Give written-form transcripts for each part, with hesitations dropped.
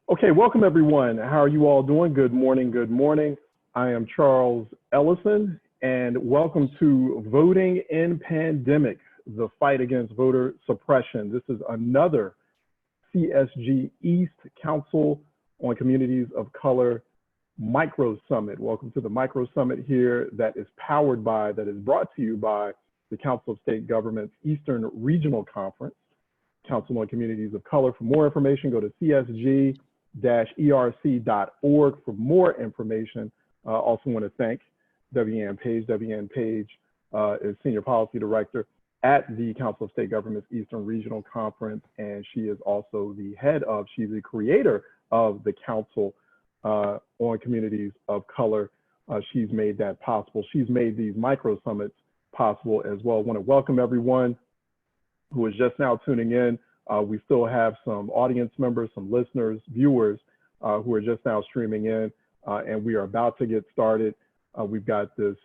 Okay, welcome everyone. How are you all doing? Good morning, good morning. I am Charles Ellison, and welcome to Voting in Pandemic, the Fight Against Voter Suppression. This is another CSG East Council on Communities of Color Micro Summit. Welcome to the Micro Summit here that is brought to you by the Council of State Governments Eastern Regional Conference, Council on Communities of Color. For more information, go to CSG-ERC.org for more information. Also want to thank Debbie-Ann Page. Debbie-Ann Page is Senior Policy Director at the Council of State Governments Eastern Regional Conference, and she's the creator of the Council on Communities of Color. She's made that possible. She's made these micro summits possible as well. I want to welcome everyone who is just now tuning in. We still have some audience members, some listeners, viewers who are just now streaming in, and we are about to get started. We've got this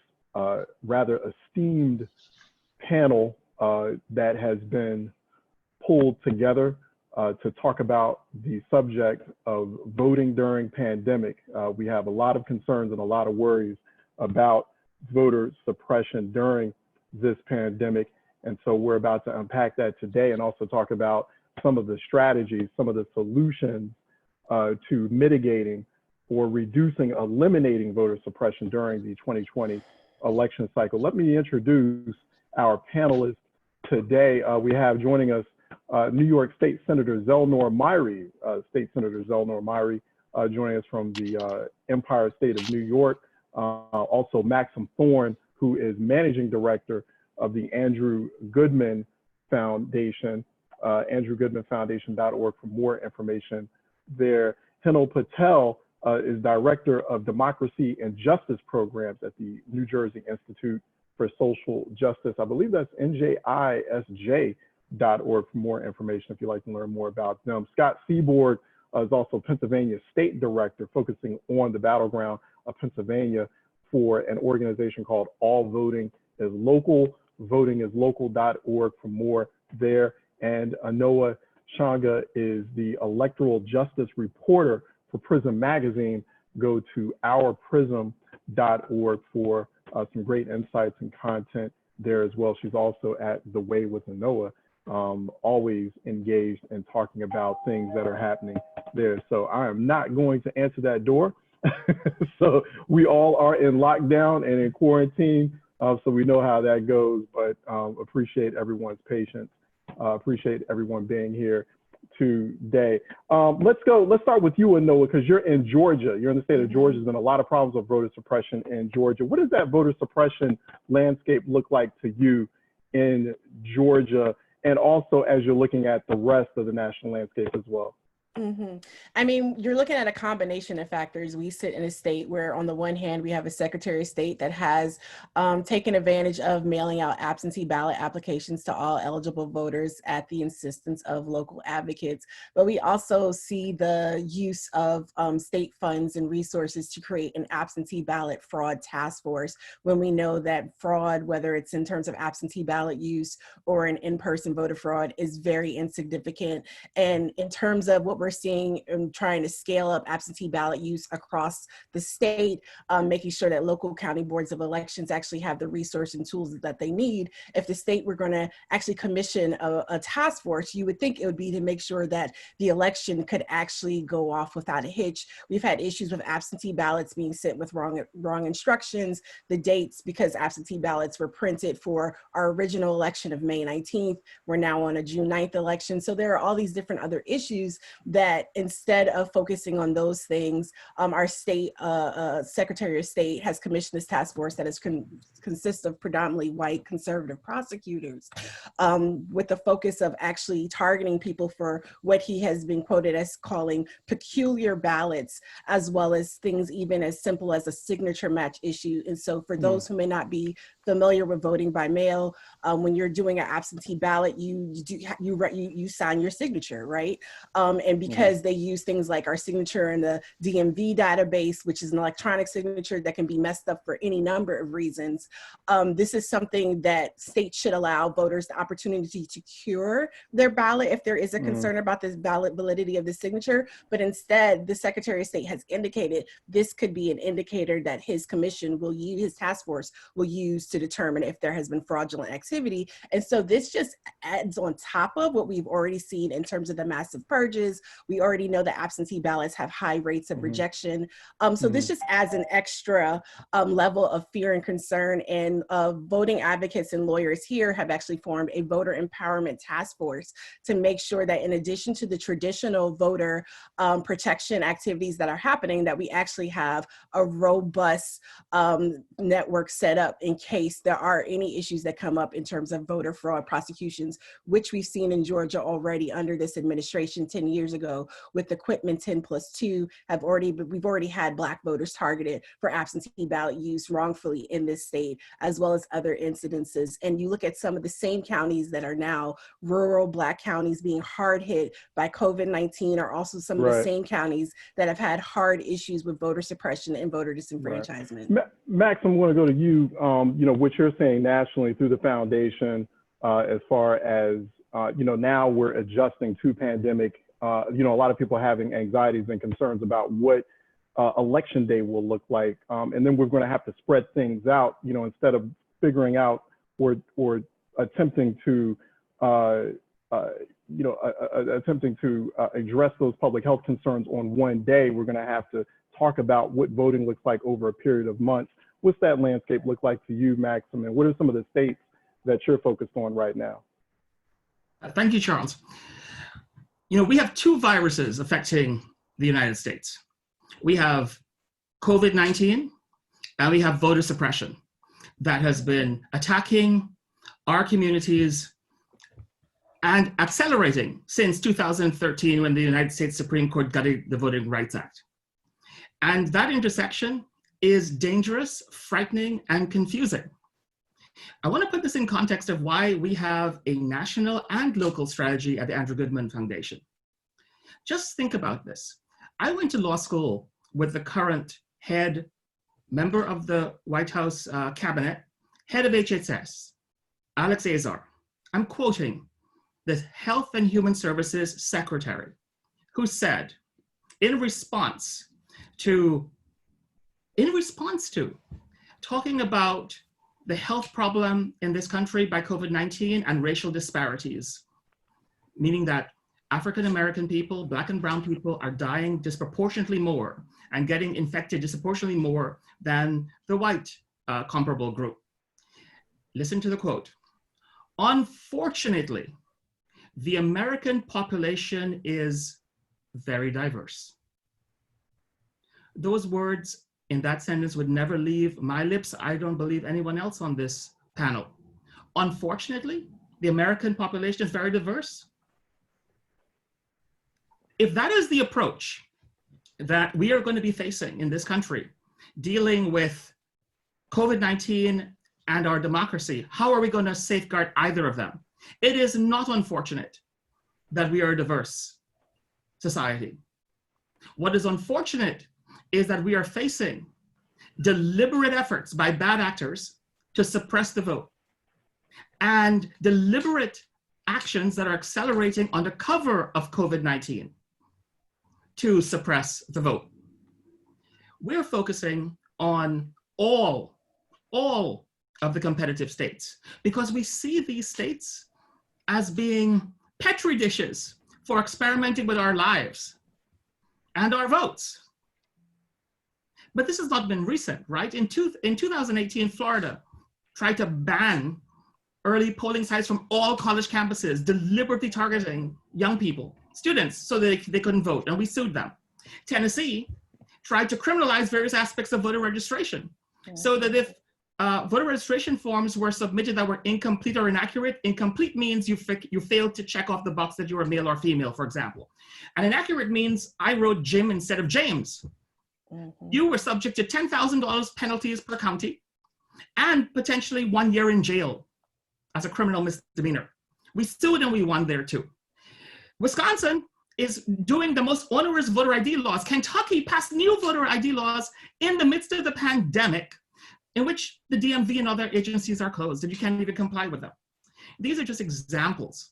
rather esteemed panel that has been pulled together to talk about the subject of voting during pandemic. We have a lot of concerns and a lot of worries about voter suppression during this pandemic. And so we're about to unpack that today and also talk about some of the strategies, some of the solutions to mitigating or eliminating voter suppression during the 2020 election cycle. Let me introduce our panelists today. We have joining us New York State Senator Zelnor Myriad, State Senator Zelnor Myriad, joining us from the Empire State of New York. Also Maxim Thorne, who is Managing Director of the Andrew Goodman Foundation, andrewgoodmanfoundation.org for more information there. Hinal Patel is Director of Democracy and Justice Programs at the New Jersey Institute for Social Justice. I believe that's njisj.org for more information if you'd like to learn more about them. Scott Seaborg is also Pennsylvania State Director, focusing on the battleground of Pennsylvania for an organization called All Voting is Local, votingislocal.org for more there. And Anoa Shanga is the electoral justice reporter for Prism Magazine. Go to ourprism.org for some great insights and content there as well. She's also at The Way with Anoa, always engaged in talking about things that are happening there. So I am not going to answer that door. So we all are in lockdown and in quarantine. So we know how that goes, but appreciate everyone's patience. Appreciate everyone being here today. Let's start with you, Anoa, because you're in Georgia. You're in the state of Georgia. There's been a lot of problems with voter suppression in Georgia. What does that voter suppression landscape look like to you in Georgia? And also as you're looking at the rest of the national landscape as well? I mean, you're looking at a combination of factors. We sit in a state where on the one hand, we have a Secretary of State that has taken advantage of mailing out absentee ballot applications to all eligible voters at the insistence of local advocates. But we also see the use of state funds and resources to create an absentee ballot fraud task force when we know that fraud, whether it's in terms of absentee ballot use or an in-person voter fraud, is very insignificant. And in terms of what we're seeing and trying to scale up absentee ballot use across the state, making sure that local county boards of elections actually have the resource and tools that they need. If the state were going to actually commission a task force, you would think it would be to make sure that the election could actually go off without a hitch. We've had issues with absentee ballots being sent with wrong instructions, the dates, because absentee ballots were printed for our original election of May 19th. We're now on a June 9th election. So there are all these different other issues that instead of focusing on those things, our state Secretary of State has commissioned this task force that consists of predominantly white conservative prosecutors with the focus of actually targeting people for what he has been quoted as calling peculiar ballots, as well as things even as simple as a signature match issue. And so for those who may not be familiar with voting by mail, when you're doing an absentee ballot, you sign your signature, right? And because they use things like our signature in the DMV database, which is an electronic signature that can be messed up for any number of reasons, this is something that states should allow voters the opportunity to cure their ballot if there is a concern about this ballot validity of the signature. But instead, the Secretary of State has indicated this could be an indicator that his commission will use, his task force will use to determine if there has been fraudulent activity. And so this just adds on top of what we've already seen in terms of the massive purges. We already know that absentee ballots have high rates of rejection. So this just adds an extra level of fear and concern. And voting advocates and lawyers here have actually formed a voter empowerment task force to make sure that in addition to the traditional voter protection activities that are happening, that we actually have a robust network set up in case there are any issues that come up in terms of voter fraud prosecutions, which we've seen in Georgia already under this administration 10 years ago with the Quitman 10+2 we've already had Black voters targeted for absentee ballot use wrongfully in this state, as well as other incidences. And you look at some of the same counties that are now rural Black counties being hard hit by COVID-19 are also some of the same counties that have had hard issues with voter suppression and voter disenfranchisement. Max, I'm going to go to you. You know, what you're saying nationally through the foundation, as far as, you know, now we're adjusting to pandemic, you know, a lot of people having anxieties and concerns about what election day will look like. And then we're going to have to spread things out, you know, instead of figuring out or attempting to, you know, attempting to address those public health concerns on one day. We're going to have to talk about what voting looks like over a period of months. What's that landscape look like to you, Maxim? And what are some of the states that you're focused on right now? Thank you, Charles. You know, we have two viruses affecting the United States. We have COVID-19 and we have voter suppression that has been attacking our communities and accelerating since 2013 when the United States Supreme Court gutted the Voting Rights Act. And that intersection is dangerous, frightening, and confusing. I want to put this in context of why we have a national and local strategy at the Andrew Goodman Foundation. Just think about this. I went to law school with the current member of the White House cabinet, head of HHS, Alex Azar. I'm quoting the Health and Human Services Secretary, who said, in response to talking about the health problem in this country by COVID-19 and racial disparities, meaning that African-American people, Black and brown people are dying disproportionately more and getting infected disproportionately more than the white comparable group. Listen to the quote. Unfortunately, the American population is very diverse. Those words in that sentence would never leave my lips. I don't believe anyone else on this panel. Unfortunately, the American population is very diverse. If that is the approach that we are going to be facing in this country, dealing with COVID-19 and our democracy, how are we going to safeguard either of them? It is not unfortunate that we are a diverse society. What is unfortunate is that we are facing deliberate efforts by bad actors to suppress the vote and deliberate actions that are accelerating under cover of COVID-19 to suppress the vote. We're focusing on all of the competitive states because we see these states as being petri dishes for experimenting with our lives and our votes. But this has not been recent, right? In 2018, Florida tried to ban early polling sites from all college campuses, deliberately targeting young people, students, so that they couldn't vote, and we sued them. Tennessee tried to criminalize various aspects of voter registration, so that if voter registration forms were submitted that were incomplete or inaccurate, incomplete means you failed to check off the box that you were male or female, for example. And inaccurate means I wrote Jim instead of James. You were subject to $10,000 penalties per county and potentially 1 year in jail as a criminal misdemeanor. We sued and we won there too. Wisconsin is doing the most onerous voter ID laws. Kentucky passed new voter ID laws in the midst of the pandemic, in which the DMV and other agencies are closed and you can't even comply with them. These are just examples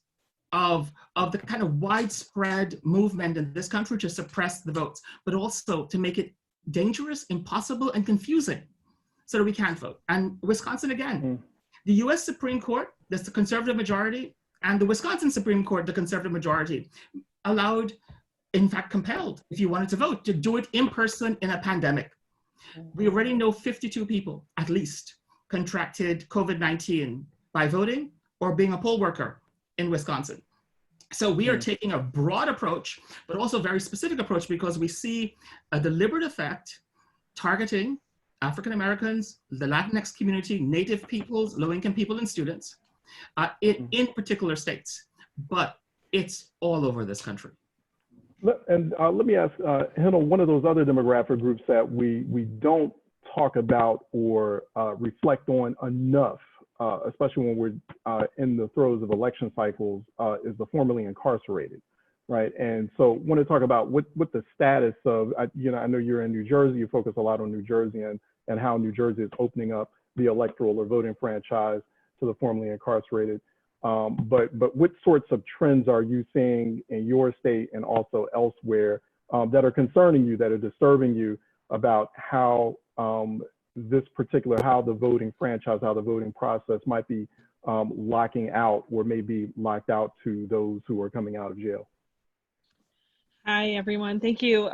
of the kind of widespread movement in this country to suppress the votes, but also to make it dangerous, impossible, and confusing so that we can't vote. And Wisconsin again, the US Supreme Court, that's the conservative majority, and the Wisconsin Supreme Court, the conservative majority, allowed, in fact compelled, if you wanted to vote, to do it in person in a pandemic. We already know 52 people, at least, contracted COVID-19 by voting or being a poll worker in Wisconsin. So we are taking a broad approach, but also a very specific approach, because we see a deliberate effect targeting African Americans, the Latinx community, Native peoples, low-income people, and students in particular states. But it's all over this country. And let me ask, Henel, one of those other demographic groups that we don't talk about or reflect on enough, especially when we're in the throes of election cycles, is the formerly incarcerated, right? And so I want to talk about what the status of, I know you're in New Jersey, you focus a lot on New Jersey and how New Jersey is opening up the electoral or voting franchise to the formerly incarcerated. But what sorts of trends are you seeing in your state and also elsewhere that are concerning you, that are disturbing you about how how the voting franchise, how the voting process might be locking out or may be locked out to those who are coming out of jail? Hi, everyone. Thank you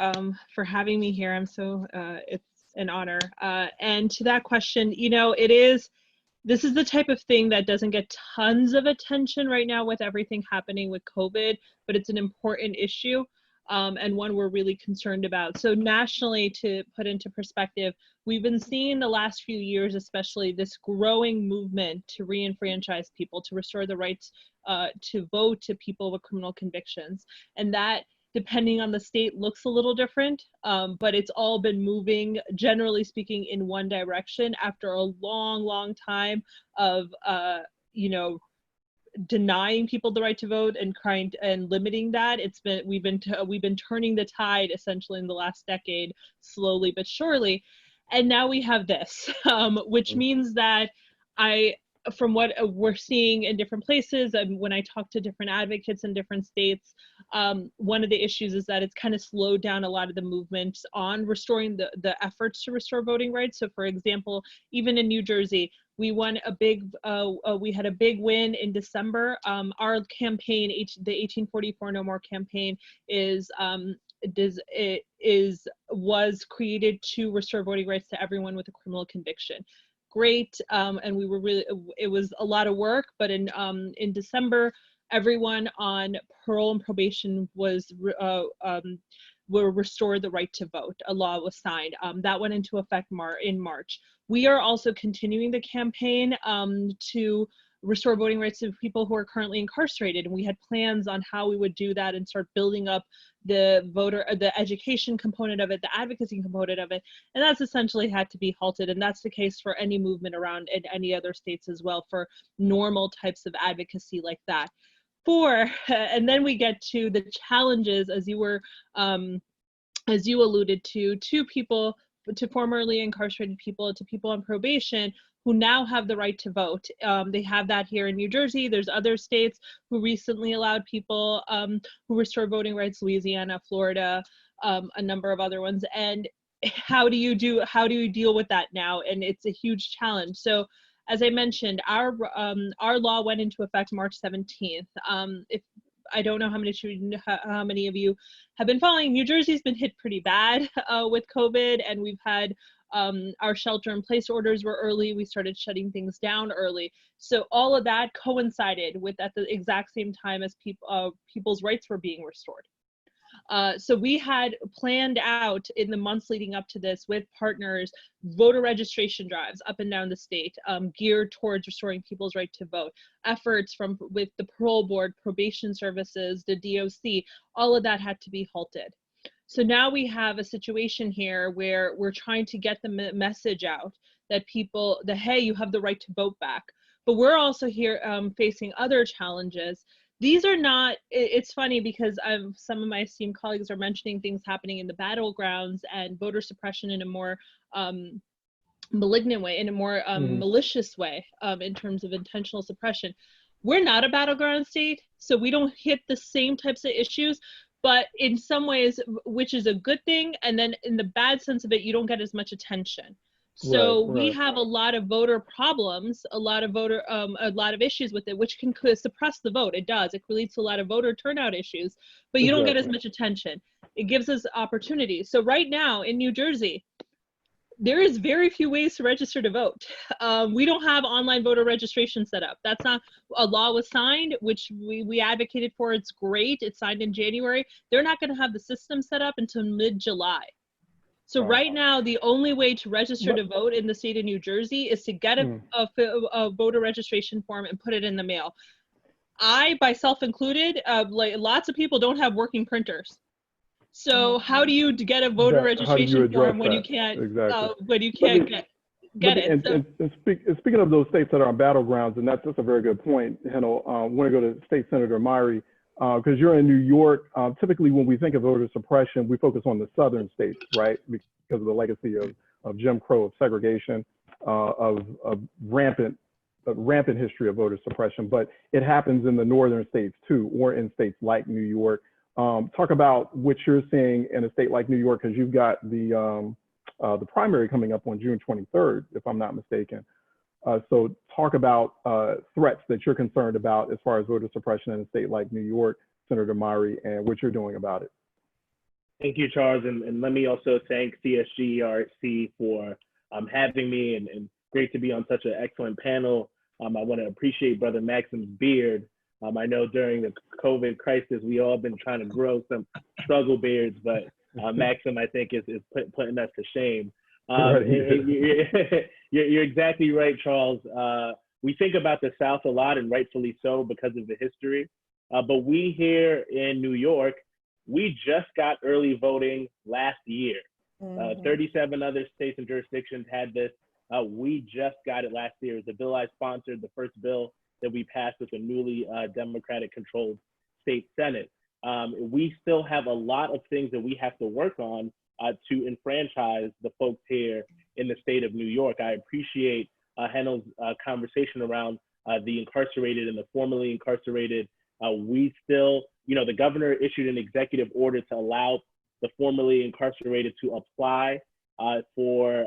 for having me here. I'm so, it's an honor. And to that question, this is the type of thing that doesn't get tons of attention right now with everything happening with COVID, but it's an important issue and one we're really concerned about. So nationally, to put into perspective, we've been seeing the last few years, especially, this growing movement to re-enfranchise people, to restore the rights to vote to people with criminal convictions. And that, depending on the state, looks a little different, but it's all been moving, generally speaking, in one direction after a long time of, denying people the right to vote and limiting that. We've been turning the tide essentially in the last decade, slowly but surely, and now we have this, which means that from what we're seeing in different places, and when I talk to different advocates in different states, one of the issues is that it's kind of slowed down a lot of the movements on restoring the efforts to restore voting rights. So for example, even in New Jersey, we won we had a big win in December. Our campaign, the 1844 No More campaign, was created to restore voting rights to everyone with a criminal conviction. Great, and it was a lot of work, but in December, everyone on parole and probation were restored the right to vote. A law was signed. That went into effect in March. We are also continuing the campaign to restore voting rights to people who are currently incarcerated, and we had plans on how we would do that and start building up the education component of it, the advocacy component of it, and that's essentially had to be halted. And that's the case for any movement around in any other states as well, for normal types of advocacy like that. And then we get to the challenges, as you alluded to formerly incarcerated people, to people on probation who now have the right to vote. They have that here in New Jersey. There's other states who recently allowed people who restore voting rights, Louisiana, Florida, a number of other ones. And how do you deal with that now? And it's a huge challenge. So as I mentioned, our law went into effect March 17th. I don't know how many of you have been following. New Jersey's been hit pretty bad with COVID, and we've had our shelter-in-place orders were early. We started shutting things down early. So all of that coincided with at the exact same time as people's rights were being restored. So we had planned out in the months leading up to this with partners voter registration drives up and down the state, geared towards restoring people's right to vote. Efforts with the parole board, probation services, the DOC, all of that had to be halted. So now we have a situation here where we're trying to get the message out that hey, you have the right to vote back. But we're also here facing other challenges. these are not, it's funny because some of my esteemed colleagues are mentioning things happening in the battlegrounds and voter suppression in a more malignant way, in a more malicious way, in terms of intentional suppression. We're not a battleground state, so we don't hit the same types of issues, but in some ways, which is a good thing, and then in the bad sense of it, you don't get as much attention. So we have a lot of voter problems, a lot of issues with it, which can suppress the vote. It does. It leads to a lot of voter turnout issues, but you don't get as much attention. It gives us opportunities. So right now in New Jersey, there is very few ways to register to vote. We don't have online voter registration set up. That's not, a law was signed, which we advocated for. It's great. It's signed in January. They're not going to have the system set up until mid-July. So right now, the only way to register to vote in the state of New Jersey is to get a voter registration form and put it in the mail. I, myself included, like lots of people don't have working printers. So how do you get a voter registration form when you can't get it? And speaking of those states that are on battlegrounds, and that's a very good point, Henel. I want to go to State Senator Myriad, because you're in New York. Typically, when we think of voter suppression, we focus on the southern states, right? Because of the legacy of Jim Crow, of segregation, of rampant history of voter suppression. But it happens in the northern states too, or in states like New York. Talk about what you're seeing in a state like New York, because you've got the primary coming up on June 23rd, if I'm not mistaken. So talk about threats that you're concerned about as far as voter suppression in a state like New York, Senator Myriad, and what you're doing about it. Thank you, Charles. And let me also thank CSG ERC for having me, and great to be on such an excellent panel. I want to appreciate Brother Maxim's beard. I know during the COVID crisis, we all been trying to grow some struggle beards, but Maxim, I think, is putting us to shame. You're exactly right, Charles. We think about the South a lot, and rightfully so, because of the history. But we here in New York, we just got early voting last year. 37 other states and jurisdictions had this. We just got it last year. It was a bill I sponsored, the first bill that we passed with a newly Democratic-controlled state Senate. We still have a lot of things that we have to work on to enfranchise the folks here in the state of New York. I appreciate Henel's conversation around the incarcerated and the formerly incarcerated. We still, the governor issued an executive order to allow the formerly incarcerated to apply for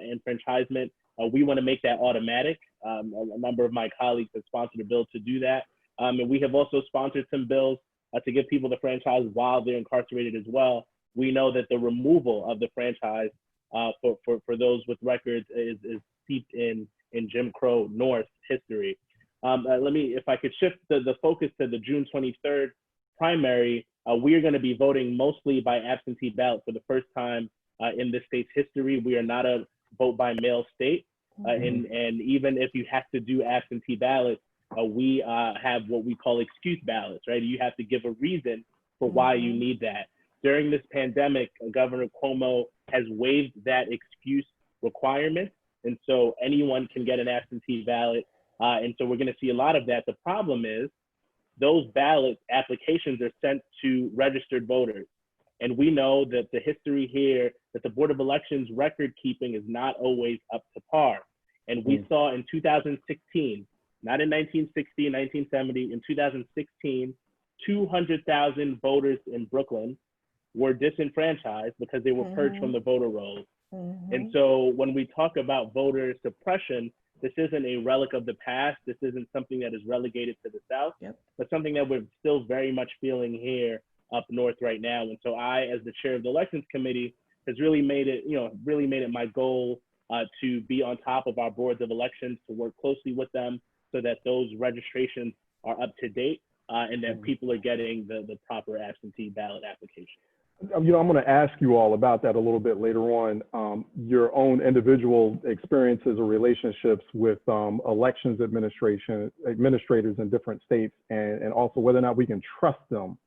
enfranchisement. We want to make that automatic. A number of my colleagues have sponsored a bill to do that. And we have also sponsored some bills to give people the franchise while they're incarcerated as well. We know that the removal of the franchise for those with records is steeped in Jim Crow North history. If I could shift the focus to the June 23rd primary, we are going to be voting mostly by absentee ballot for the first time in this state's history. We are not a vote by mail state. And even if you have to do absentee ballots, we have what we call excuse ballots, right? You have to give a reason for why you need that. During this pandemic, Governor Cuomo has waived that excuse requirement. And so anyone can get an absentee ballot. And so we're going to see a lot of that. The problem is those ballot applications are sent to registered voters. And we know that the history here, that the Board of Elections record keeping is not always up to par. And we saw in 2016, not in 1960, 1970, in 2016, 200,000 voters in Brooklyn were disenfranchised because they were purged from the voter rolls. And so when we talk about voter suppression, this isn't a relic of the past. This isn't something that is relegated to the South, but something that we're still very much feeling here up north right now. And so I, as the chair of the Elections Committee, has really made it my goal to be on top of our boards of elections, to work closely with them so that those registrations are up to date and that people are getting the proper absentee ballot application. I'm going to ask you all about that a little bit later on, your own individual experiences or relationships with elections administrators in different states, and also whether or not we can trust them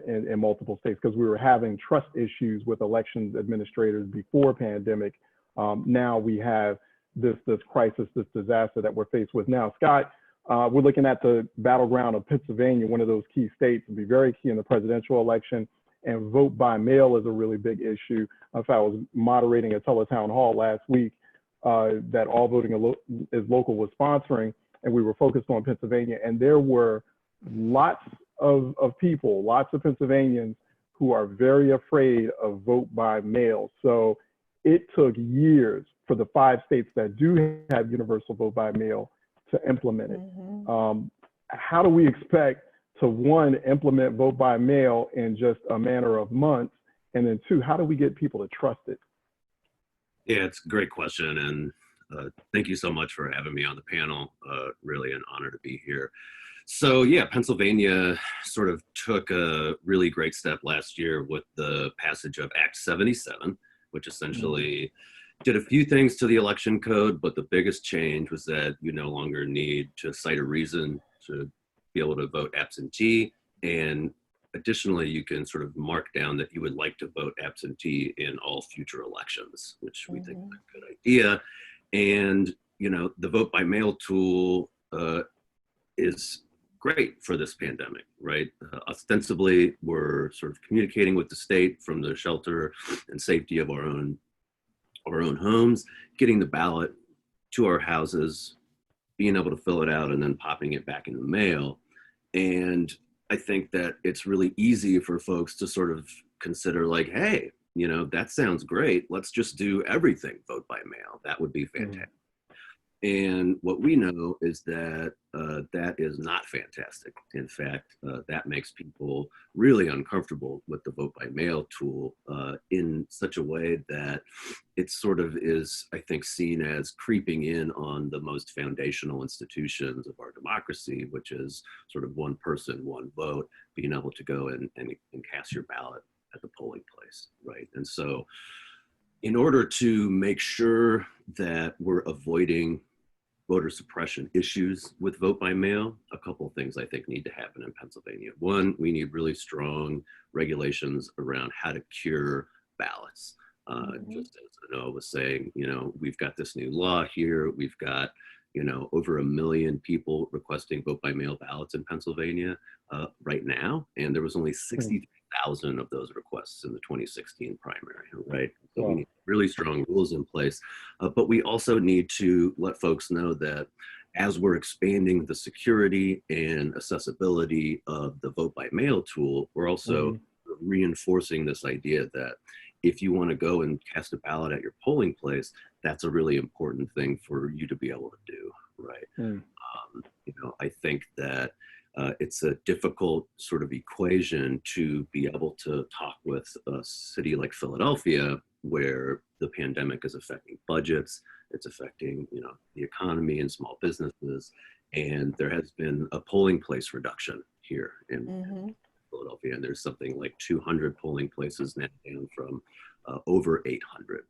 in multiple states, because we were having trust issues with elections administrators before pandemic. Now we have this crisis, this disaster that we're faced with now. Scott, We're looking at the battleground of Pennsylvania, one of those key states, will be very key in the presidential election. And vote by mail is a really big issue. In fact, I was moderating a teletown hall last week that All Voting is Local was sponsoring, and we were focused on Pennsylvania. And there were lots of people, lots of Pennsylvanians who are very afraid of vote by mail. So it took years for the 5 states that do have universal vote by mail to implement it. Mm-hmm. How do we expect to, 1, implement vote by mail in just a matter of months, and then 2, how do we get people to trust it? Yeah, it's a great question, and thank you so much for having me on the panel. Really an honor to be here. So yeah, Pennsylvania sort of took a really great step last year with the passage of Act 77, which essentially did a few things to the election code, but the biggest change was that you no longer need to cite a reason to be able to vote absentee. And additionally, you can sort of mark down that you would like to vote absentee in all future elections, which we think is a good idea. And, you know, the vote by mail tool is great for this pandemic, right? Ostensibly, we're sort of communicating with the state from the shelter and safety of our own homes, getting the ballot to our houses, being able to fill it out, and then popping it back in the mail. And I think that it's really easy for folks to sort of consider like, hey, you know, that sounds great. Let's just do everything vote by mail. That would be fantastic. And what we know is that that is not fantastic. In fact, that makes people really uncomfortable with the vote by mail tool in such a way that it sort of is, I think, seen as creeping in on the most foundational institutions of our democracy, which is sort of one person, one vote, being able to go and cast your ballot at the polling place, right? And so in order to make sure that we're avoiding voter suppression issues with vote by mail, a couple of things I think need to happen in Pennsylvania. One, we need really strong regulations around how to cure ballots. Just as Noah was saying, you know, we've got this new law here. We've got, you know, over 1 million people requesting vote by mail ballots in Pennsylvania right now. And there was only 60,000 of those requests in the 2016 primary, right? So we need really strong rules in place, but we also need to let folks know that as we're expanding the security and accessibility of the vote by mail tool, we're also reinforcing this idea that if you want to go and cast a ballot at your polling place, that's a really important thing for you to be able to do, right? You know, I think that it's a difficult sort of equation to be able to talk with a city like Philadelphia, where the pandemic is affecting budgets, it's affecting, you know, the economy and small businesses, and there has been a polling place reduction here in Philadelphia, and there's something like 200 polling places now, down from over 800.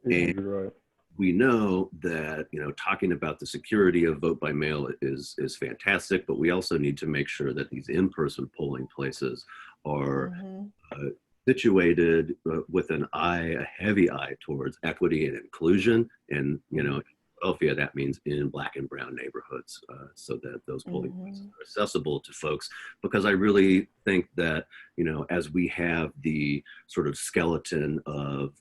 And we know that, you know, talking about the security of vote by mail is fantastic, but we also need to make sure that these in-person polling places are situated with a heavy eye towards equity and inclusion. And, you know, in Philadelphia, that means in Black and brown neighborhoods, so that those polling places are accessible to folks. Because I really think that, you know, as we have the sort of skeleton of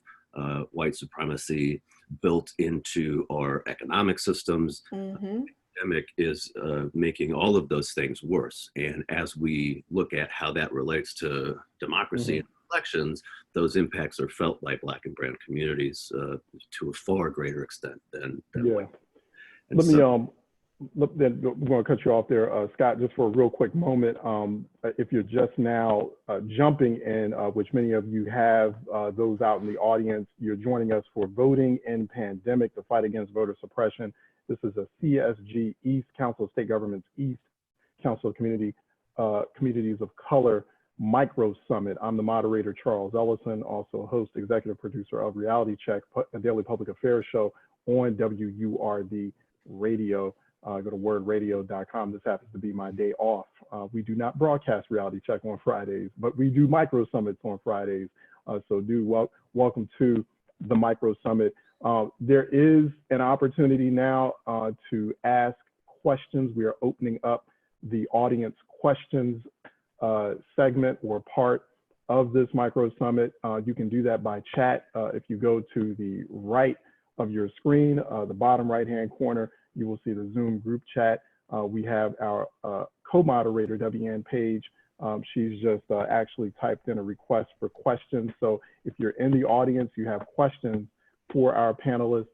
white supremacy built into our economic systems, the pandemic is making all of those things worse. And as we look at how that relates to democracy and elections, those impacts are felt by Black and brown communities to a far greater extent than white. Let me then we're going to cut you off there, Scott, just for a real quick moment. If you're just now jumping in, which many of you have, those out in the audience, you're joining us for Voting in Pandemic, the Fight Against Voter Suppression. This is a CSG East, Council of State Governments East, Council of Communities of Color Micro Summit. I'm the moderator, Charles Ellison, also host, executive producer of Reality Check, a daily public affairs show on WURD Radio. Go to wordradio.com. This happens to be my day off. We do not broadcast Reality Check on Fridays, but we do micro summits on Fridays. So welcome to the micro summit. There is an opportunity now to ask questions. We are opening up the audience questions segment or part of this micro summit. You can do that by chat. If you go to the right of your screen, the bottom right-hand corner, you will see the Zoom group chat. We have our co-moderator, WN Page. She's just actually typed in a request for questions. So if you're in the audience, you have questions for our panelists,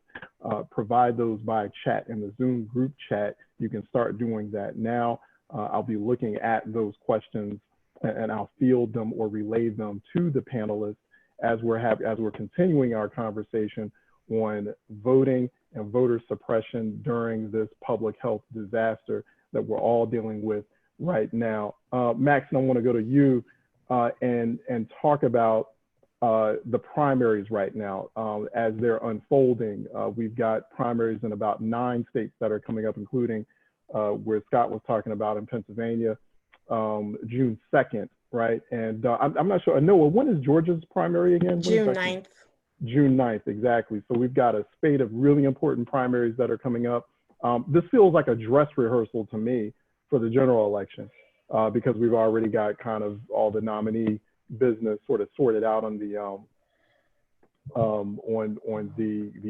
provide those by chat in the Zoom group chat. You can start doing that now. I'll be looking at those questions and I'll field them or relay them to the panelists as we're continuing our conversation on voting and voter suppression during this public health disaster that we're all dealing with right now. Max, I want to go to you and talk about the primaries right now as they're unfolding. We've got primaries in about 9 states that are coming up, including where Scott was talking about in Pennsylvania, June 2nd, right? And I'm not sure, Noah, when is Georgia's primary again? June 9th. June 9th, exactly. So we've got a spate of really important primaries that are coming up. This feels like a dress rehearsal to me for the general election because we've already got kind of all the nominee business sort of sorted out on the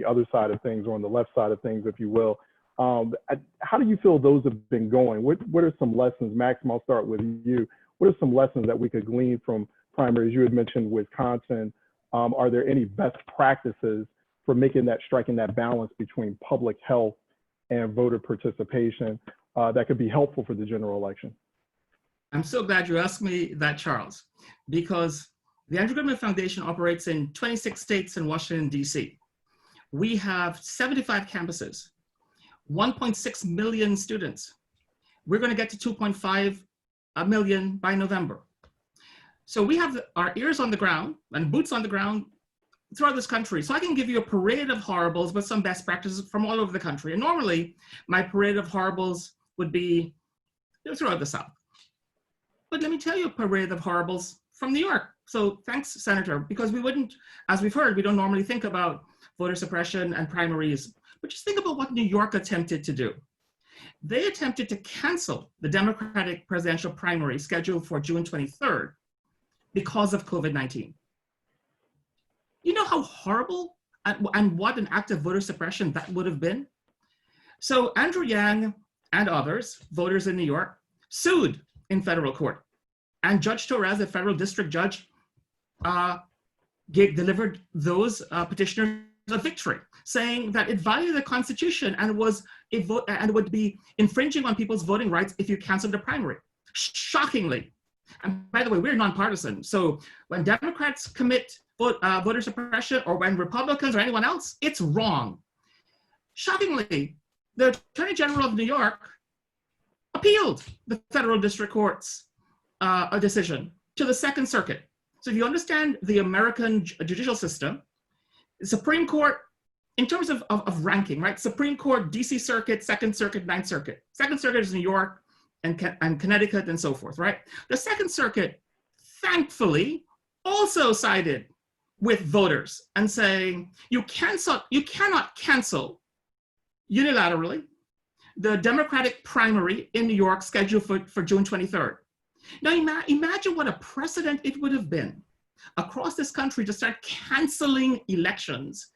other side of things, or on the left side of things, if you will. How do you feel those have been going? What are some lessons, Max, I'll start with you. What are some lessons that we could glean from primaries? You had mentioned Wisconsin. Are there any best practices for striking that balance between public health and voter participation that could be helpful for the general election? I'm so glad you asked me that, Charles, because the Andrew Goodman Foundation operates in 26 states and Washington, D.C. We have 75 campuses, 1.6 million students. We're going to get to 2.5 million by November. So we have our ears on the ground and boots on the ground throughout this country. So I can give you a parade of horribles with some best practices from all over the country. And normally my parade of horribles would be throughout the South. But let me tell you a parade of horribles from New York. So thanks, Senator, because we wouldn't, as we've heard, we don't normally think about voter suppression and primaries, but just think about what New York attempted to do. They attempted to cancel the Democratic presidential primary scheduled for June 23rd because of COVID-19. You know how horrible and what an act of voter suppression that would have been? So Andrew Yang and others, voters in New York, sued in federal court. And Judge Torres, a federal district judge, delivered those petitioners a victory, saying that it violated the Constitution and would be infringing on people's voting rights if you canceled the primary. Shockingly. And by the way, we're nonpartisan. So when Democrats commit voter suppression, or when Republicans or anyone else, it's wrong. Shockingly, the Attorney General of New York appealed the federal district court's decision to the Second Circuit. So if you understand the American judicial system, the Supreme Court, in terms of ranking, right? Supreme Court, DC Circuit, Second Circuit, Ninth Circuit. Second Circuit is New York and Connecticut and so forth, right? The Second Circuit, thankfully, also sided with voters and saying, you cannot cancel unilaterally the Democratic primary in New York scheduled for June 23rd. Now imagine what a precedent it would have been across this country to start canceling elections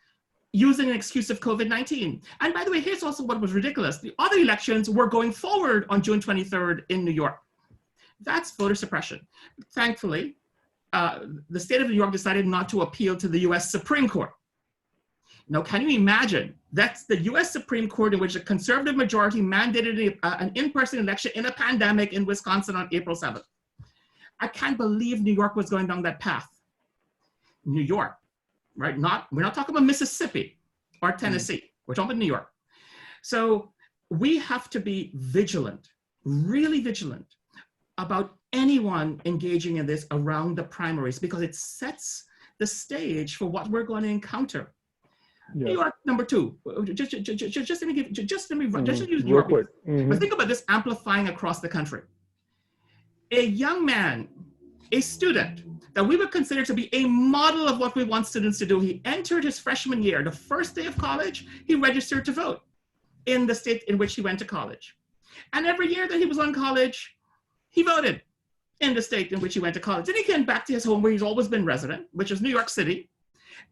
using an excuse of COVID-19. And by the way, here's also what was ridiculous. The other elections were going forward on June 23rd in New York. That's voter suppression. Thankfully, the state of New York decided not to appeal to the US Supreme Court. Now, can you imagine? That's the US Supreme Court in which a conservative majority mandated an in-person election in a pandemic in Wisconsin on April 7th. I can't believe New York was going down that path. New York, right? We're not talking about Mississippi or Tennessee. We're talking about New York. So we have to be vigilant, really vigilant about anyone engaging in this around the primaries, because it sets the stage for what we're going to encounter. Yeah. New York, number 2. Just let me use New York. But think about this amplifying across the country. A young man, a student that we would consider to be a model of what we want students to do. He entered his freshman year. The first day of college, he registered to vote in the state in which he went to college. And every year that he was on college, he voted in the state in which he went to college. Then he came back to his home where he's always been resident, which is New York City.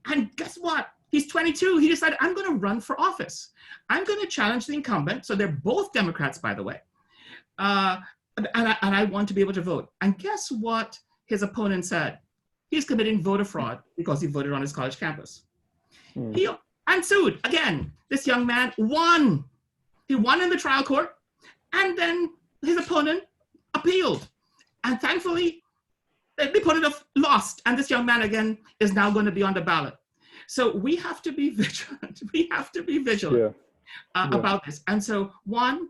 And guess what? He's 22. He decided, I'm going to run for office. I'm going to challenge the incumbent. So they're both Democrats, by the way. And I want to be able to vote. And guess what his opponent said? He's committing voter fraud because he voted on his college campus. He sued. Again, this young man won. He won in the trial court. And then his opponent appealed. And thankfully, the opponent lost. And this young man, again, is now going to be on the ballot. So we have to be vigilant. We have to be vigilant about this. And so, one,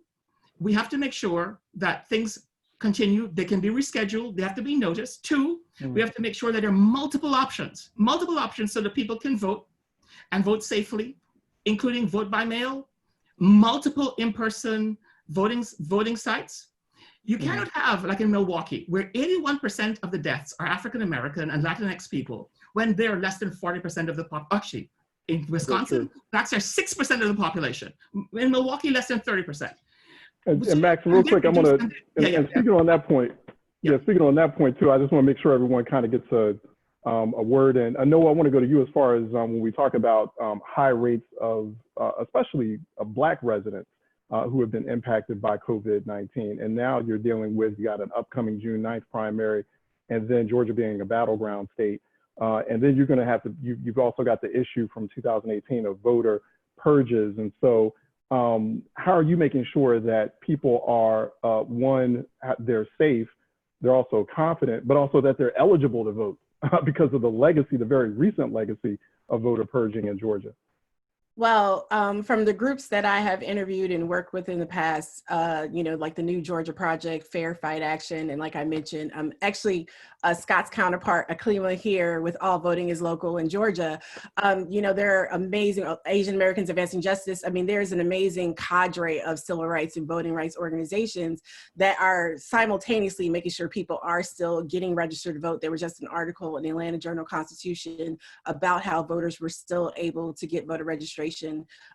we have to make sure that things continue. They can be rescheduled. They have to be noticed. Two, we have to make sure that there are multiple options so that people can vote and vote safely, including vote by mail, multiple in-person voting sites. You cannot have, like in Milwaukee, where 81% of the deaths are African-American and Latinx people, when they're less than 40% of the population. Actually, in Wisconsin, blacks are 6% of the population. In Milwaukee, less than 30%. And Max, real quick, I'm gonna, and speaking on that point, speaking on that point too, I just wanna make sure everyone kind of gets a word in. I know I wanna go to you as far as when we talk about high rates of, especially Black residents who have been impacted by COVID-19. And now you're dealing with, you got an upcoming June 9th primary, and then Georgia being a battleground state. And then you're gonna have to, you've also got the issue from 2018 of voter purges. And so, how are you making sure that people are, one, they're safe, they're also confident, but also that they're eligible to vote because of the legacy, the very recent legacy of voter purging in Georgia? Well, from the groups that I have interviewed and worked with in the past, like the New Georgia Project, Fair Fight Action, and like I mentioned, actually Scott's counterpart, Aklima here with All Voting is Local in Georgia. There are amazing Asian Americans Advancing Justice. I mean, there's an amazing cadre of civil rights and voting rights organizations that are simultaneously making sure people are still getting registered to vote. There was just an article in the Atlanta Journal-Constitution about how voters were still able to get voter registration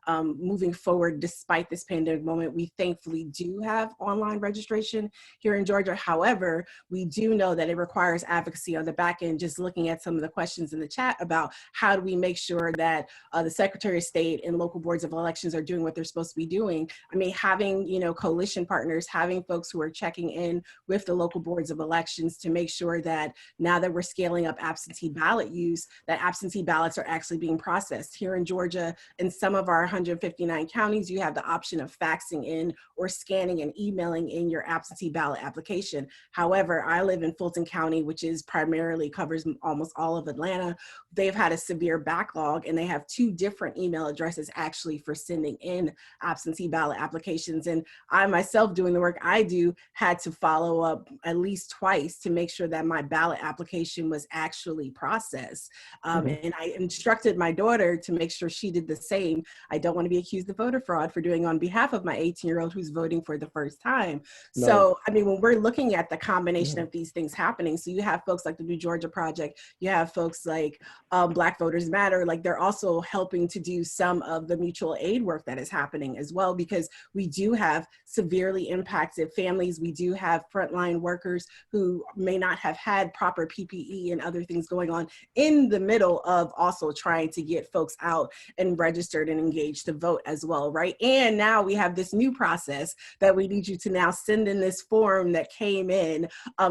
moving forward despite this pandemic moment. We thankfully do have online registration here in Georgia. However, we do know that it requires advocacy on the back end. Just looking at some of the questions in the chat about how do we make sure that the Secretary of State and local boards of elections are doing what they're supposed to be doing. I mean, having coalition partners, having folks who are checking in with the local boards of elections to make sure that now that we're scaling up absentee ballot use, that absentee ballots are actually being processed. Here in Georgia, in some of our 159 counties, you have the option of faxing in or scanning and emailing in your absentee ballot application. However, I live in Fulton County, which is primarily covers almost all of Atlanta. They've had a severe backlog and they have 2 different email addresses actually for sending in absentee ballot applications. And I myself, doing the work I do, had to follow up at least twice to make sure that my ballot application was actually processed. And I instructed my daughter to make sure she did the same. I don't want to be accused of voter fraud for doing on behalf of my 18-year-old who's voting for the first time. No. So, I mean, when we're looking at the combination of these things happening, so you have folks like the New Georgia Project, you have folks like Black Voters Matter, like they're also helping to do some of the mutual aid work that is happening as well, because we do have severely impacted families. We do have frontline workers who may not have had proper PPE and other things going on in the middle of also trying to get folks out and registered and engaged to vote as well, right? And now we have this new process that we need you to now send in this form that came in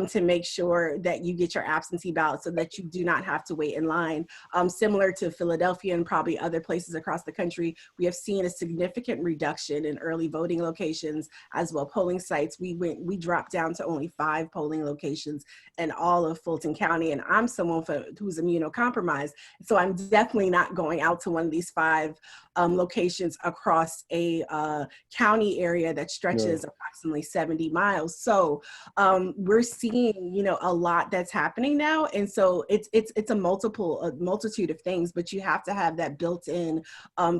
to make sure that you get your absentee ballot so that you do not have to wait in line. Similar to Philadelphia and probably other places across the country, we have seen a significant reduction in early voting locations as well. Polling sites, we dropped down to only 5 polling locations in all of Fulton County. And I'm someone who's immunocompromised. So I'm definitely not going out to one of these 5 locations across a county area that stretches approximately 70 miles. So we're seeing, a lot that's happening now. And so it's a multitude of things, but you have to have that built-in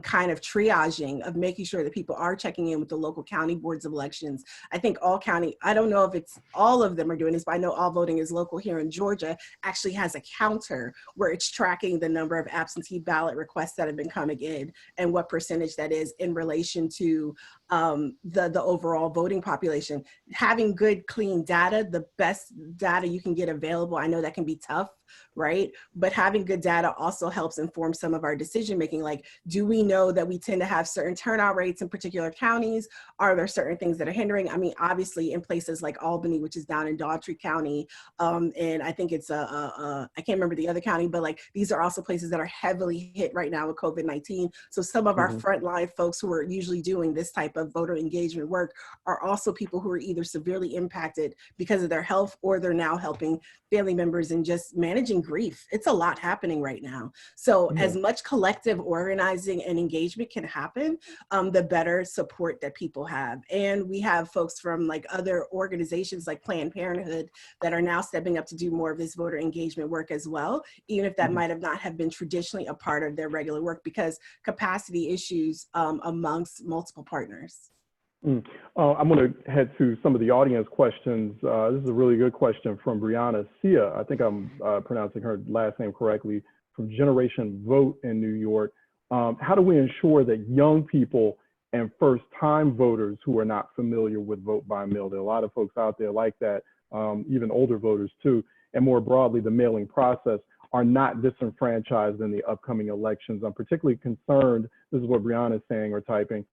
kind of triaging of making sure that people are checking in with the local county boards of elections. I think all county, I don't know if it's all of them are doing this, but I know All Voting is Local here in Georgia actually has a counter where it's tracking the number of absentee ballot requests that have been coming in. counted and what percentage that is in relation to the overall voting population. Having good, clean data, the best data you can get available, I know that can be tough, right? But having good data also helps inform some of our decision making. Like, do we know that we tend to have certain turnout rates in particular counties? Are there certain things that are hindering? I mean, obviously in places like Albany, which is down in Daughtry County, and I think it's I can't remember the other county, but like these are also places that are heavily hit right now with COVID-19. So some of our frontline folks who are usually doing this type of voter engagement work are also people who are either severely impacted because of their health, or they're now helping family members and just managing grief. It's a lot happening right now. So as much collective organizing and engagement can happen, the better support that people have. And we have folks from like other organizations like Planned Parenthood that are now stepping up to do more of this voter engagement work as well, even if that might have not have been traditionally a part of their regular work because capacity issues amongst multiple partners. I'm going to head to some of the audience questions. This is a really good question from Brianna Sia. I think I'm pronouncing her last name correctly, from Generation Vote in New York. How do we ensure that young people and first-time voters who are not familiar with vote by mail, there are a lot of folks out there like that, even older voters too, and more broadly, the mailing process, are not disenfranchised in the upcoming elections? I'm particularly concerned, this is what Brianna is saying or typing,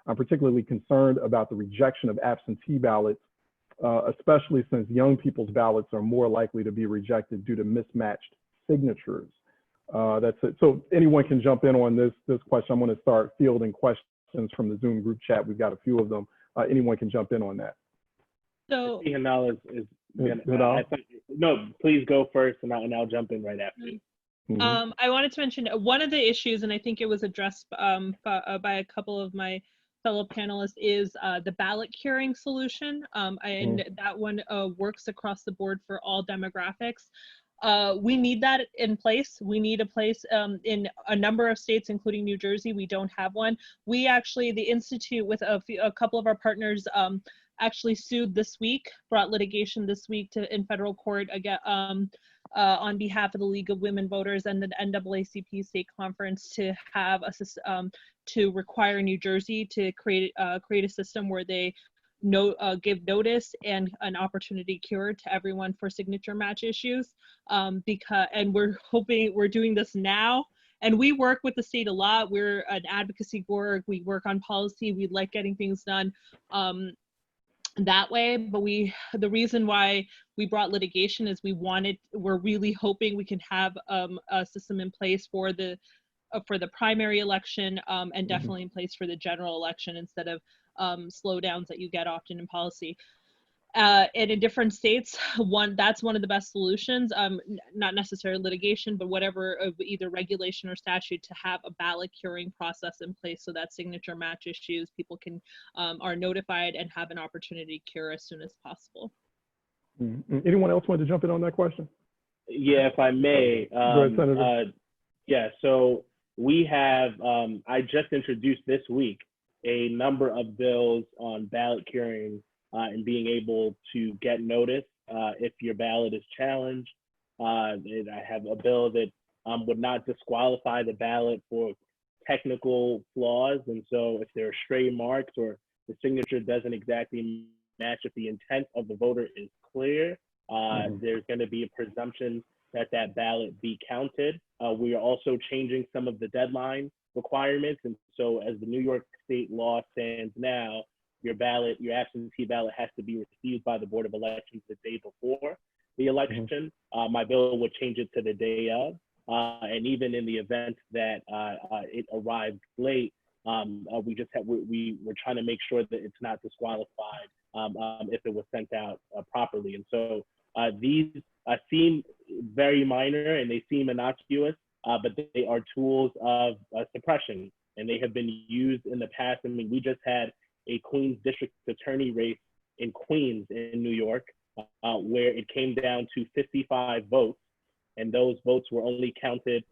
I'm particularly concerned about the rejection of absentee ballots, especially since young people's ballots are more likely to be rejected due to mismatched signatures. That's it. So anyone can jump in on this question. I'm going to start fielding questions from the Zoom group chat. We've got a few of them. Anyone can jump in on that. So Hanal no, please go first, and I'll jump in right after you. I wanted to mention one of the issues, and I think it was addressed by a couple of my fellow panelists, is the ballot curing solution, and that one works across the board for all demographics. We need that in place. We need a place in a number of states, including New Jersey. We don't have one. We actually, the Institute with a couple of our partners actually sued this week, brought litigation this week in federal court again, on behalf of the League of Women Voters and the NAACP state conference to have a system, to require New Jersey to create a system where they give notice and an opportunity cure to everyone for signature match issues. And we're hoping, we're doing this now. And we work with the state a lot. We're an advocacy org. We work on policy. We like getting things done that way. But the reason why we brought litigation is we're really hoping we can have a system in place for the primary election, and definitely in place for the general election, instead of slowdowns that you get often in policy. And in different states, that's one of the best solutions, not necessarily litigation, but whatever, either regulation or statute, to have a ballot curing process in place so that signature match issues, people can are notified and have an opportunity to cure as soon as possible. Anyone else want to jump in on that question? Yeah, if I may. Go ahead, Senator. Yeah, so we have, I just introduced this week a number of bills on ballot curing and being able to get notice if your ballot is challenged. I have a bill that would not disqualify the ballot for technical flaws. And so if there are stray marks or the signature doesn't exactly match, if the intent of the voter is clear, there's going to be a presumption that that ballot be counted. We are also changing some of the deadline requirements. And so as the New York State law stands now, your absentee ballot has to be received by the Board of Elections the day before the election. My bill would change it to the day of. And even in the event that it arrived late, we're trying to make sure that it's not disqualified if it was sent out properly. And so these seem very minor and they seem innocuous, but they are tools of suppression, and they have been used in the past. I mean, we just had a Queens district attorney race in Queens in New York, where it came down to 55 votes, and those votes were only counted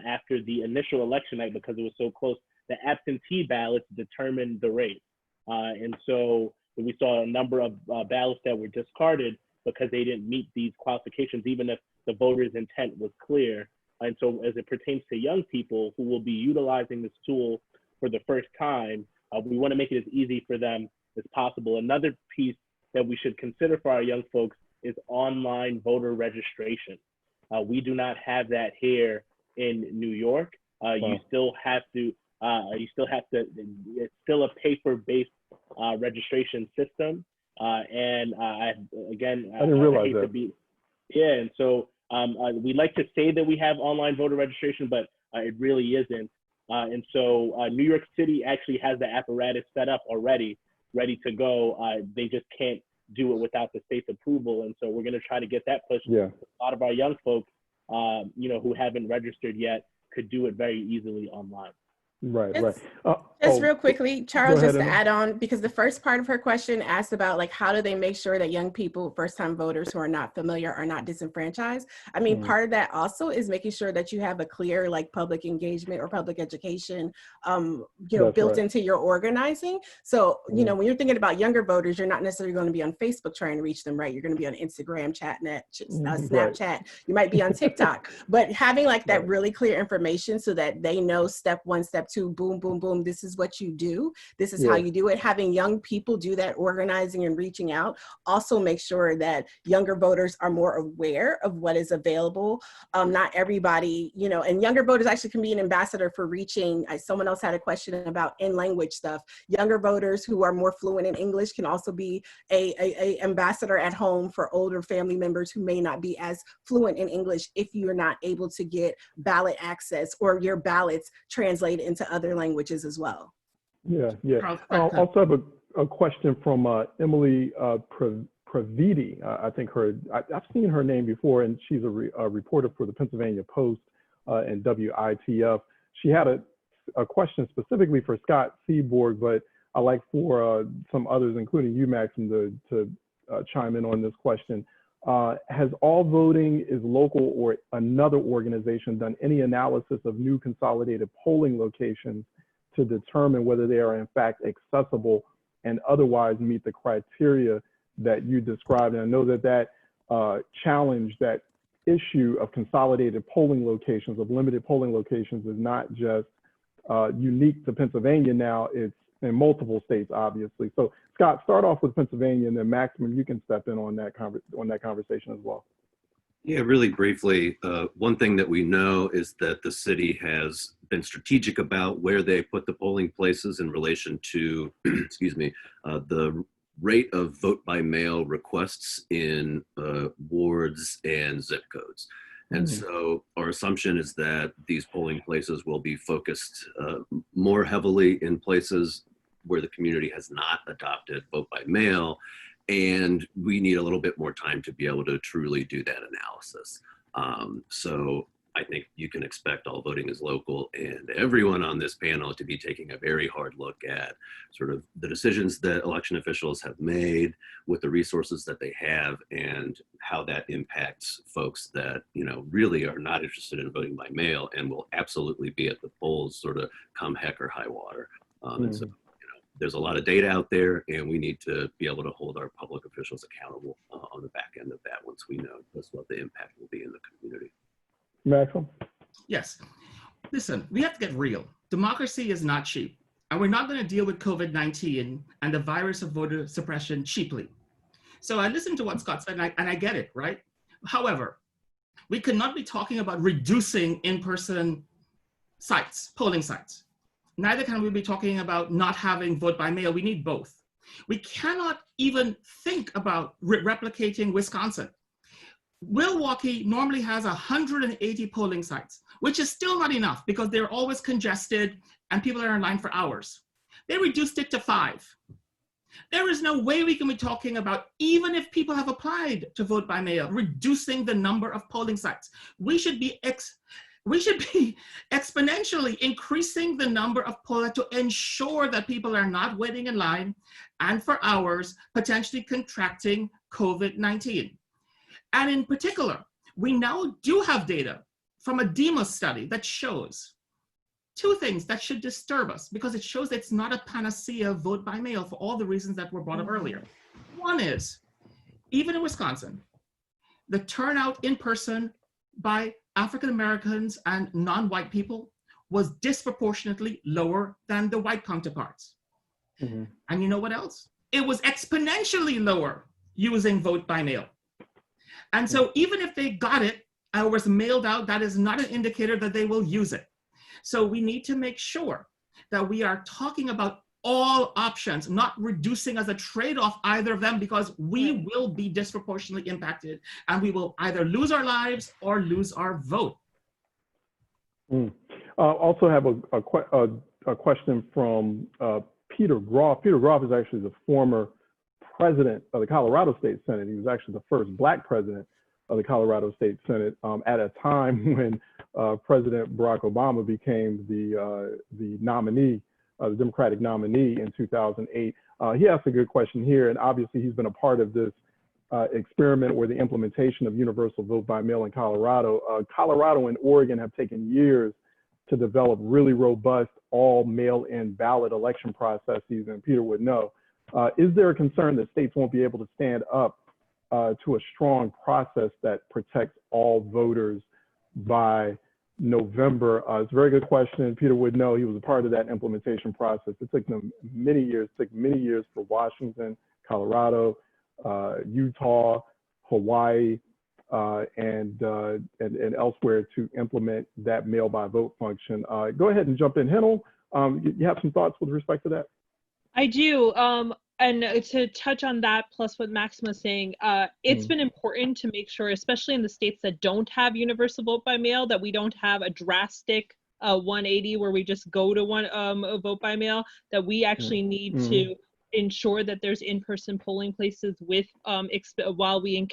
after the initial election night because it was so close. The absentee ballots determined the race. And so we saw a number of ballots that were discarded because they didn't meet these qualifications, even if the voter's intent was clear. And so as it pertains to young people who will be utilizing this tool for the first time, we want to make it as easy for them as possible. Another piece that we should consider for our young folks is online voter registration. We do not have that here in New York. You still have to, it's still a paper-based registration system. I didn't realize that. And so we like to say that we have online voter registration, but it really isn't. And so New York City actually has the apparatus set up already, ready to go. They just can't do it without the state's approval. And so we're going to try to get that pushed. Yeah. A lot of our young folks, who haven't registered yet, could do it very easily online. Right. Just real quickly, Charles, just to add on, because the first part of her question asked about like, how do they make sure that young people, first-time voters who are not familiar, are not disenfranchised? I mean, part of that also is making sure that you have a clear like public engagement or public education, built into your organizing. So, when you're thinking about younger voters, you're not necessarily going to be on Facebook trying to reach them, right? You're going to be on Instagram, Snapchat. You might be on TikTok, but having like that really clear information so that they know step one, step two, boom, boom, boom, this is what you do. This is how you do it. Having young people do that organizing and reaching out also makes sure that younger voters are more aware of what is available. Not everybody, and younger voters actually can be an ambassador for reaching. Someone else had a question about in-language stuff. Younger voters who are more fluent in English can also be a ambassador at home for older family members who may not be as fluent in English if you're not able to get ballot access or your ballots translated into other languages as well. Yeah. I also have a question from Emily Praviti. I think I've seen her name before, and she's a reporter for the Pennsylvania Post and WITF. She had a question specifically for Scott Seaborg, but I'd like for some others, including you, Maxim, to chime in on this question. Has All Voting is Local or another organization done any analysis of new consolidated polling locations to determine whether they are in fact accessible and otherwise meet the criteria that you described? And I know that challenge, that issue of consolidated polling locations, of limited polling locations, is not just unique to Pennsylvania now, it's in multiple states, obviously. So Scott, start off with Pennsylvania, and then Maximum, you can step in on that conversation as well. Yeah, really briefly, one thing that we know is that the city has been strategic about where they put the polling places in relation to, the rate of vote by mail requests in wards and zip codes. And so our assumption is that these polling places will be focused more heavily in places where the community has not adopted vote by mail. And we need a little bit more time to be able to truly do that analysis. So I think you can expect All Voting is Local and everyone on this panel to be taking a very hard look at sort of the decisions that election officials have made with the resources that they have and how that impacts folks that, really are not interested in voting by mail and will absolutely be at the polls sort of come heck or high water. And so, there's a lot of data out there, and we need to be able to hold our public officials accountable on the back end of that once we know just what the impact will be in the community. Maxwell? Yes. Listen, we have to get real. Democracy is not cheap, and we're not going to deal with COVID-19 and the virus of voter suppression cheaply. So I listened to what Scott said, and I get it, right? However, we cannot be talking about reducing in-person sites, polling sites. Neither can we be talking about not having vote by mail. We need both. We cannot even think about replicating Wisconsin. Milwaukee normally has 180 polling sites, which is still not enough because they're always congested and people are in line for hours. They reduced it to 5. There is no way we can be talking about, even if people have applied to vote by mail, reducing the number of polling sites. We should be exponentially increasing the number of pollers to ensure that people are not waiting in line and for hours, potentially contracting COVID-19. And in particular, we now do have data from a Demos study that shows 2 things that should disturb us because it shows it's not a panacea vote by mail for all the reasons that were brought up earlier. One is, even in Wisconsin, the turnout in person by African Americans and non-white people was disproportionately lower than the white counterparts. Mm-hmm. And you know what else? It was exponentially lower using vote by mail. And so even if they got it and was mailed out, that is not an indicator that they will use it. So we need to make sure that we are talking about all options, not reducing as a trade-off either of them, because we will be disproportionately impacted and we will either lose our lives or lose our vote. Also have a question from Peter Groff. Peter Groff is actually the former president of the Colorado State Senate. He was actually the first Black president of the Colorado State Senate at a time when President Barack Obama became the nominee, the Democratic nominee in 2008. He asked a good question here, and obviously he's been a part of this experiment where the implementation of universal vote by mail in Colorado. Colorado and Oregon have taken years to develop really robust all mail-in ballot election processes, and Peter would know. Is there a concern that states won't be able to stand up to a strong process that protects all voters by November? It's a very good question. Peter would know. He was a part of that implementation process. It took them many years. It took many years for Washington, Colorado, Utah, Hawaii, and elsewhere to implement that mail by vote function. Go ahead and jump in. Henel, you have some thoughts with respect to that? I do. And to touch on that, plus what Maxim was saying, it's been important to make sure, especially in the states that don't have universal vote by mail, that we don't have a drastic 180 where we just go to a vote by mail, that we actually need to ensure that there's in-person polling places with while we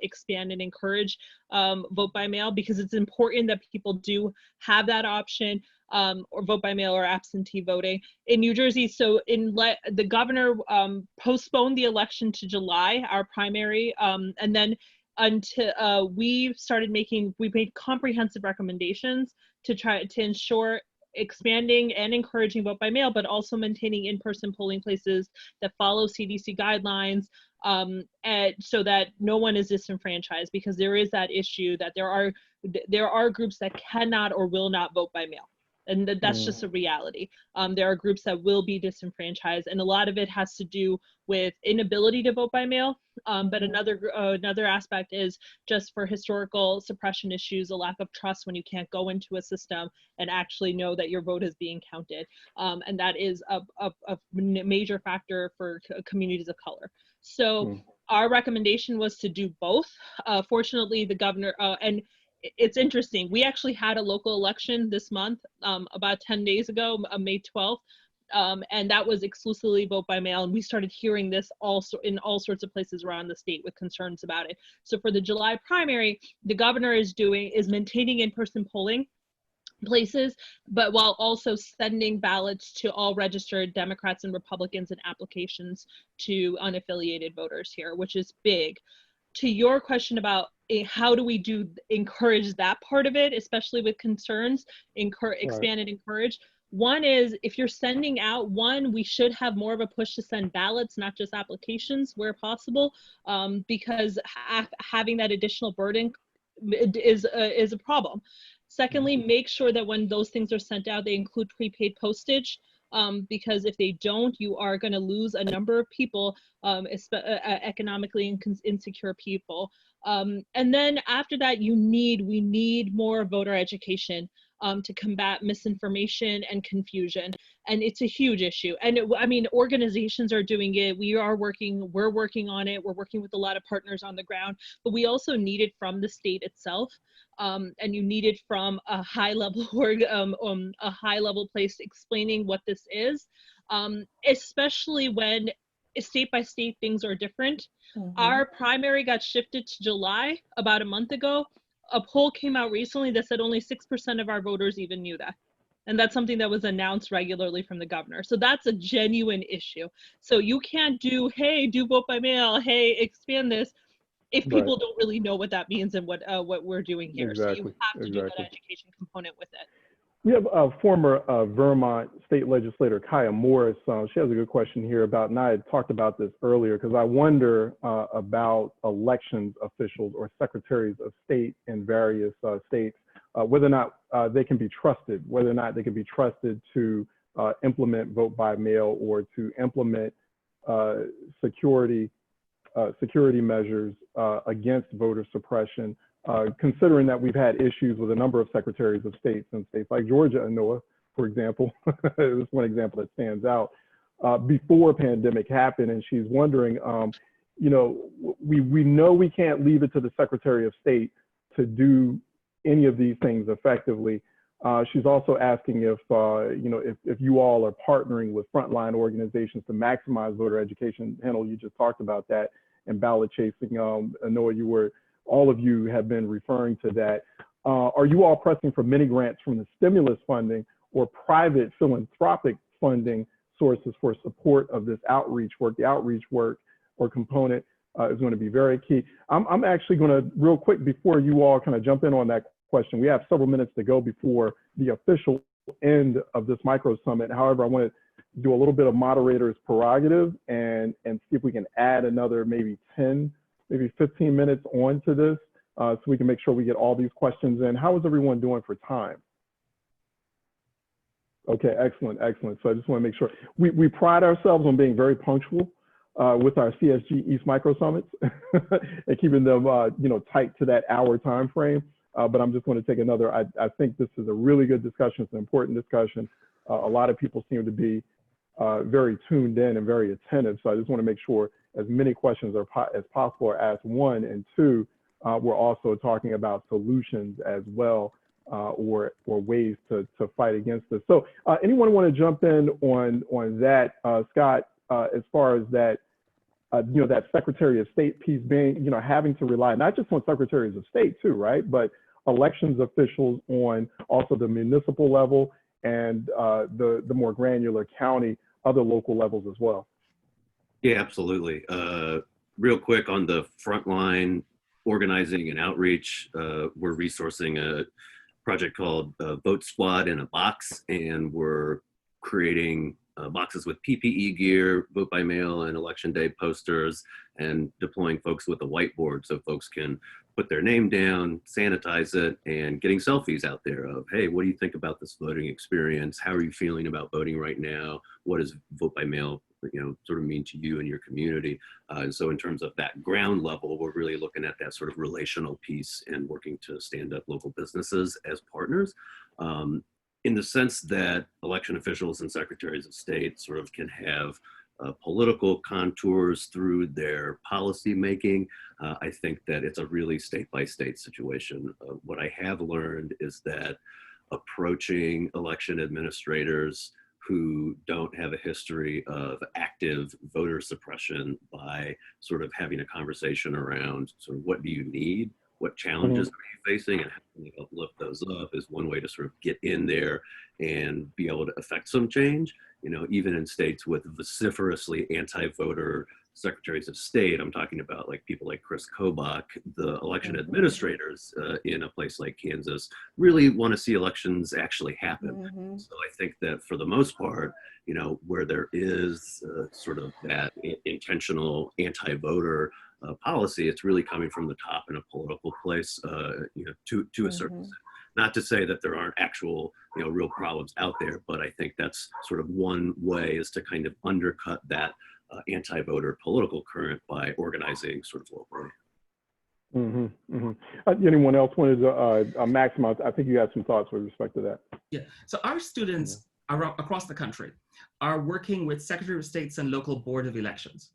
expand and encourage vote by mail, because it's important that people do have that option, or vote by mail or absentee voting in New Jersey. So the governor postponed the election to July, our primary, and then until we made comprehensive recommendations to try to ensure expanding and encouraging vote by mail, but also maintaining in-person polling places that follow CDC guidelines, and so that no one is disenfranchised, because there is that issue that there are groups that cannot or will not vote by mail. And that's just a reality. There are groups that will be disenfranchised, and a lot of it has to do with inability to vote by mail. But another aspect is just for historical suppression issues, a lack of trust when you can't go into a system and actually know that your vote is being counted. And that is a major factor for communities of color. So our recommendation was to do both. Fortunately, the governor, and it's interesting, we actually had a local election this month, about 10 days ago, May 12th, and that was exclusively vote by mail, and we started hearing this also in all sorts of places around the state with concerns about it. So for the July primary, the governor is maintaining in-person polling places, but while also sending ballots to all registered Democrats and Republicans and applications to unaffiliated voters here, which is big. To your question about how do we encourage that part of it, especially with concerns, expand and encourage. One is, if you're sending out, we should have more of a push to send ballots, not just applications where possible, because having that additional burden is a problem. Secondly, make sure that when those things are sent out, they include prepaid postage. Because if they don't, you are going to lose a number of people, economically insecure people. And then after that, we need more voter education to combat misinformation and confusion. And it's a huge issue. And organizations are doing it. We're working on it. We're working with a lot of partners on the ground, but we also need it from the state itself. And you need it from a high level place explaining what this is, especially when state by state things are different. Our primary got shifted to July about a month ago. A poll came out recently that said only 6% of our voters even knew that. And that's something that was announced regularly from the governor. So that's a genuine issue. So you can't do vote by mail, expand this, if people don't really know what that means and what we're doing here. Exactly. So you have to do that education component with it. We have former Vermont state legislator Kaya Morris. She has a good question here about, and I had talked about this earlier, because I wonder about elections officials or secretaries of state in various states, whether or not they can be trusted, to implement vote by mail or to implement security measures against voter suppression. Considering that we've had issues with a number of secretaries of states in states like Georgia and NOAA, for example, this is one example that stands out, before pandemic happened. And she's wondering, we know we can't leave it to the Secretary of State to do any of these things effectively. She's also asking if you all are partnering with frontline organizations to maximize voter education. Handel, you just talked about that, and ballot chasing. Noah, all of you have been referring to that. Are you all pressing for mini grants from the stimulus funding or private philanthropic funding sources for support of this outreach work? The outreach work or component is going to be very key. I'm actually going to, real quick, before you all kind of jump in on that question, we have several minutes to go before the official end of this micro summit. However, I want to do a little bit of moderator's prerogative and see if we can add another maybe 10, maybe 15 minutes onto this so we can make sure we get all these questions in. How is everyone doing for time? Okay, excellent. So I just want to make sure. We pride ourselves on being very punctual with our CSG East Micro Summits and keeping them tight to that hour time frame. But I'm just going to take another, I think this is a really good discussion. It's an important discussion. A lot of people seem to be very tuned in and very attentive. So I just want to make sure as many questions as possible are asked. One, and two, we're also talking about solutions as well, or ways to fight against this. So anyone want to jump in on that? Scott, as far as that, that Secretary of State piece being, having to rely not just on secretaries of state too, right? But elections officials on also the municipal level and the more granular county, other local levels as well. Yeah, absolutely. Real quick on the frontline organizing and outreach, we're resourcing a project called Vote Squad in a Box, and we're creating boxes with PPE gear, vote by mail and election day posters, and deploying folks with a whiteboard so folks can put their name down, sanitize it, and getting selfies out there of, hey, what do you think about this voting experience? How are you feeling about voting right now? What does vote by mail sort of mean to you and your community? And so in terms of that ground level, we're really looking at that sort of relational piece and working to stand up local businesses as partners. In the sense that election officials and secretaries of state sort of can have political contours through their policy making, I think that it's a really state-by-state situation. What I have learned is that approaching election administrators who don't have a history of active voter suppression by sort of having a conversation around sort of what do you need, what challenges are you facing, and how can you uplift those up is one way to sort of get in there and be able to affect some change. Even in states with vociferously anti-voter secretaries of state, I'm talking about like people like Chris Kobach, the election administrators in a place like Kansas really want to see elections actually happen. So I think that for the most part, where there is sort of that intentional anti-voter policy, it's really coming from the top in a political place, to a certain extent. Not to say that there aren't actual, real problems out there, but I think that's sort of one way is to kind of undercut that anti-voter political current by organizing sort of locally. Anyone else wanted to maximize? I think you had some thoughts with respect to that. Yeah, so our students across the country are working with Secretary of States and local board of elections.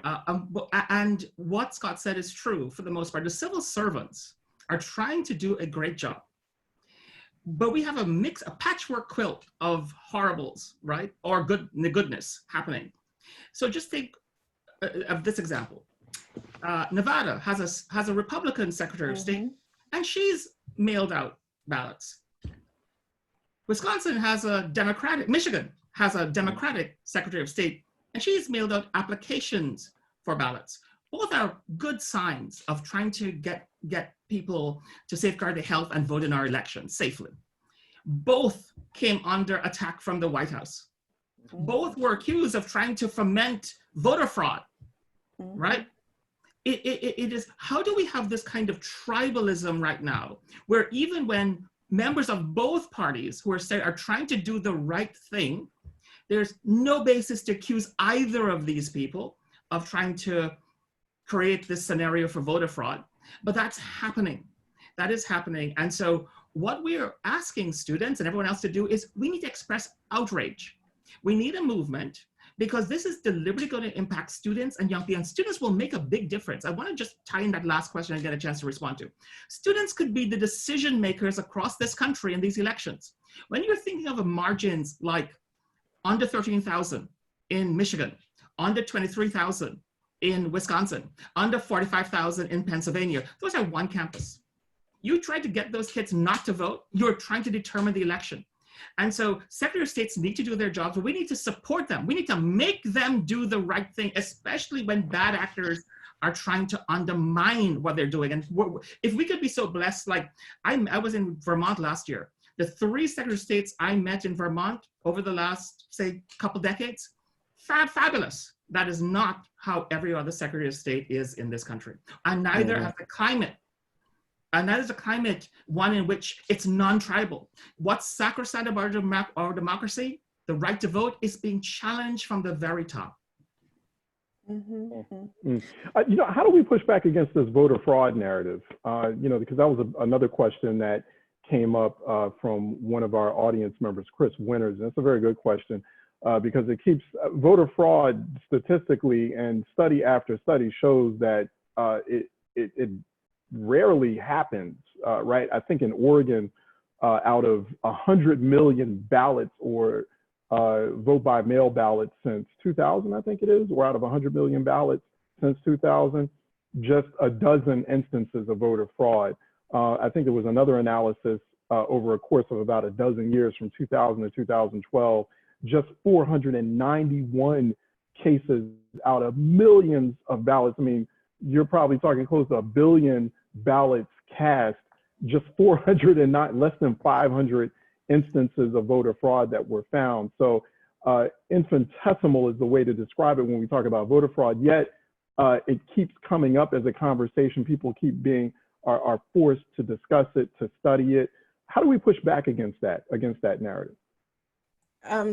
And what Scott said is true for the most part. The civil servants are trying to do a great job. But we have a patchwork quilt of horribles, right? Or goodness happening. So just think of this example. Nevada has a Republican Secretary of State, and she's mailed out ballots. Wisconsin has Michigan has a Democratic Secretary of State, and she's mailed out applications for ballots. Both are good signs of trying to get people to safeguard their health and vote in our elections safely. both came under attack from the White House. Both were accused of trying to foment voter fraud, right? It is, how do we have this kind of tribalism right now, where even when members of both parties who are trying to do the right thing, there's no basis to accuse either of these people of trying to create this scenario for voter fraud. But that's happening. That is happening. And so what we're asking students and everyone else to do is we need to express outrage. We need a movement, because this is deliberately going to impact students and young people. And students will make a big difference. I want to just tie in that last question and get a chance to respond to. Students could be the decision makers across this country in these elections. When you're thinking of margins like under 13,000 in Michigan, under 23,000 in Wisconsin, under 45,000 in Pennsylvania, those are one campus. You try to get those kids not to vote, you're trying to determine the election. And so Secretary of States need to do their jobs, but we need to support them. We need to make them do the right thing, especially when bad actors are trying to undermine what they're doing. And if we could be so blessed, like I was in Vermont last year. The 3 Secretary of States I met in Vermont over the last, say, couple decades, fabulous. That is not how every other Secretary of State is in this country. And neither has the climate. And that is a climate, one in which it's non-tribal. What's sacrosanct about our democracy, the right to vote, is being challenged from the very top. How do we push back against this voter fraud narrative? Because that was another question that came up from one of our audience members, Chris Winters. And it's a very good question because it keeps voter fraud statistically, and study after study shows that it rarely happens, right? I think in Oregon, out of 100 million ballots or vote by mail ballots since 2000, I think it is, or out of 100 million ballots since 2000, just a dozen instances of voter fraud. I think there was another analysis over a course of about a dozen years from 2000 to 2012, just 491 cases out of millions of ballots. I mean, you're probably talking close to 1 billion ballots cast, just 409, less than 500 instances of voter fraud that were found. So infinitesimal is the way to describe it when we talk about voter fraud, yet it keeps coming up as a conversation. People are forced to discuss it, to study it. How do we push back against that narrative?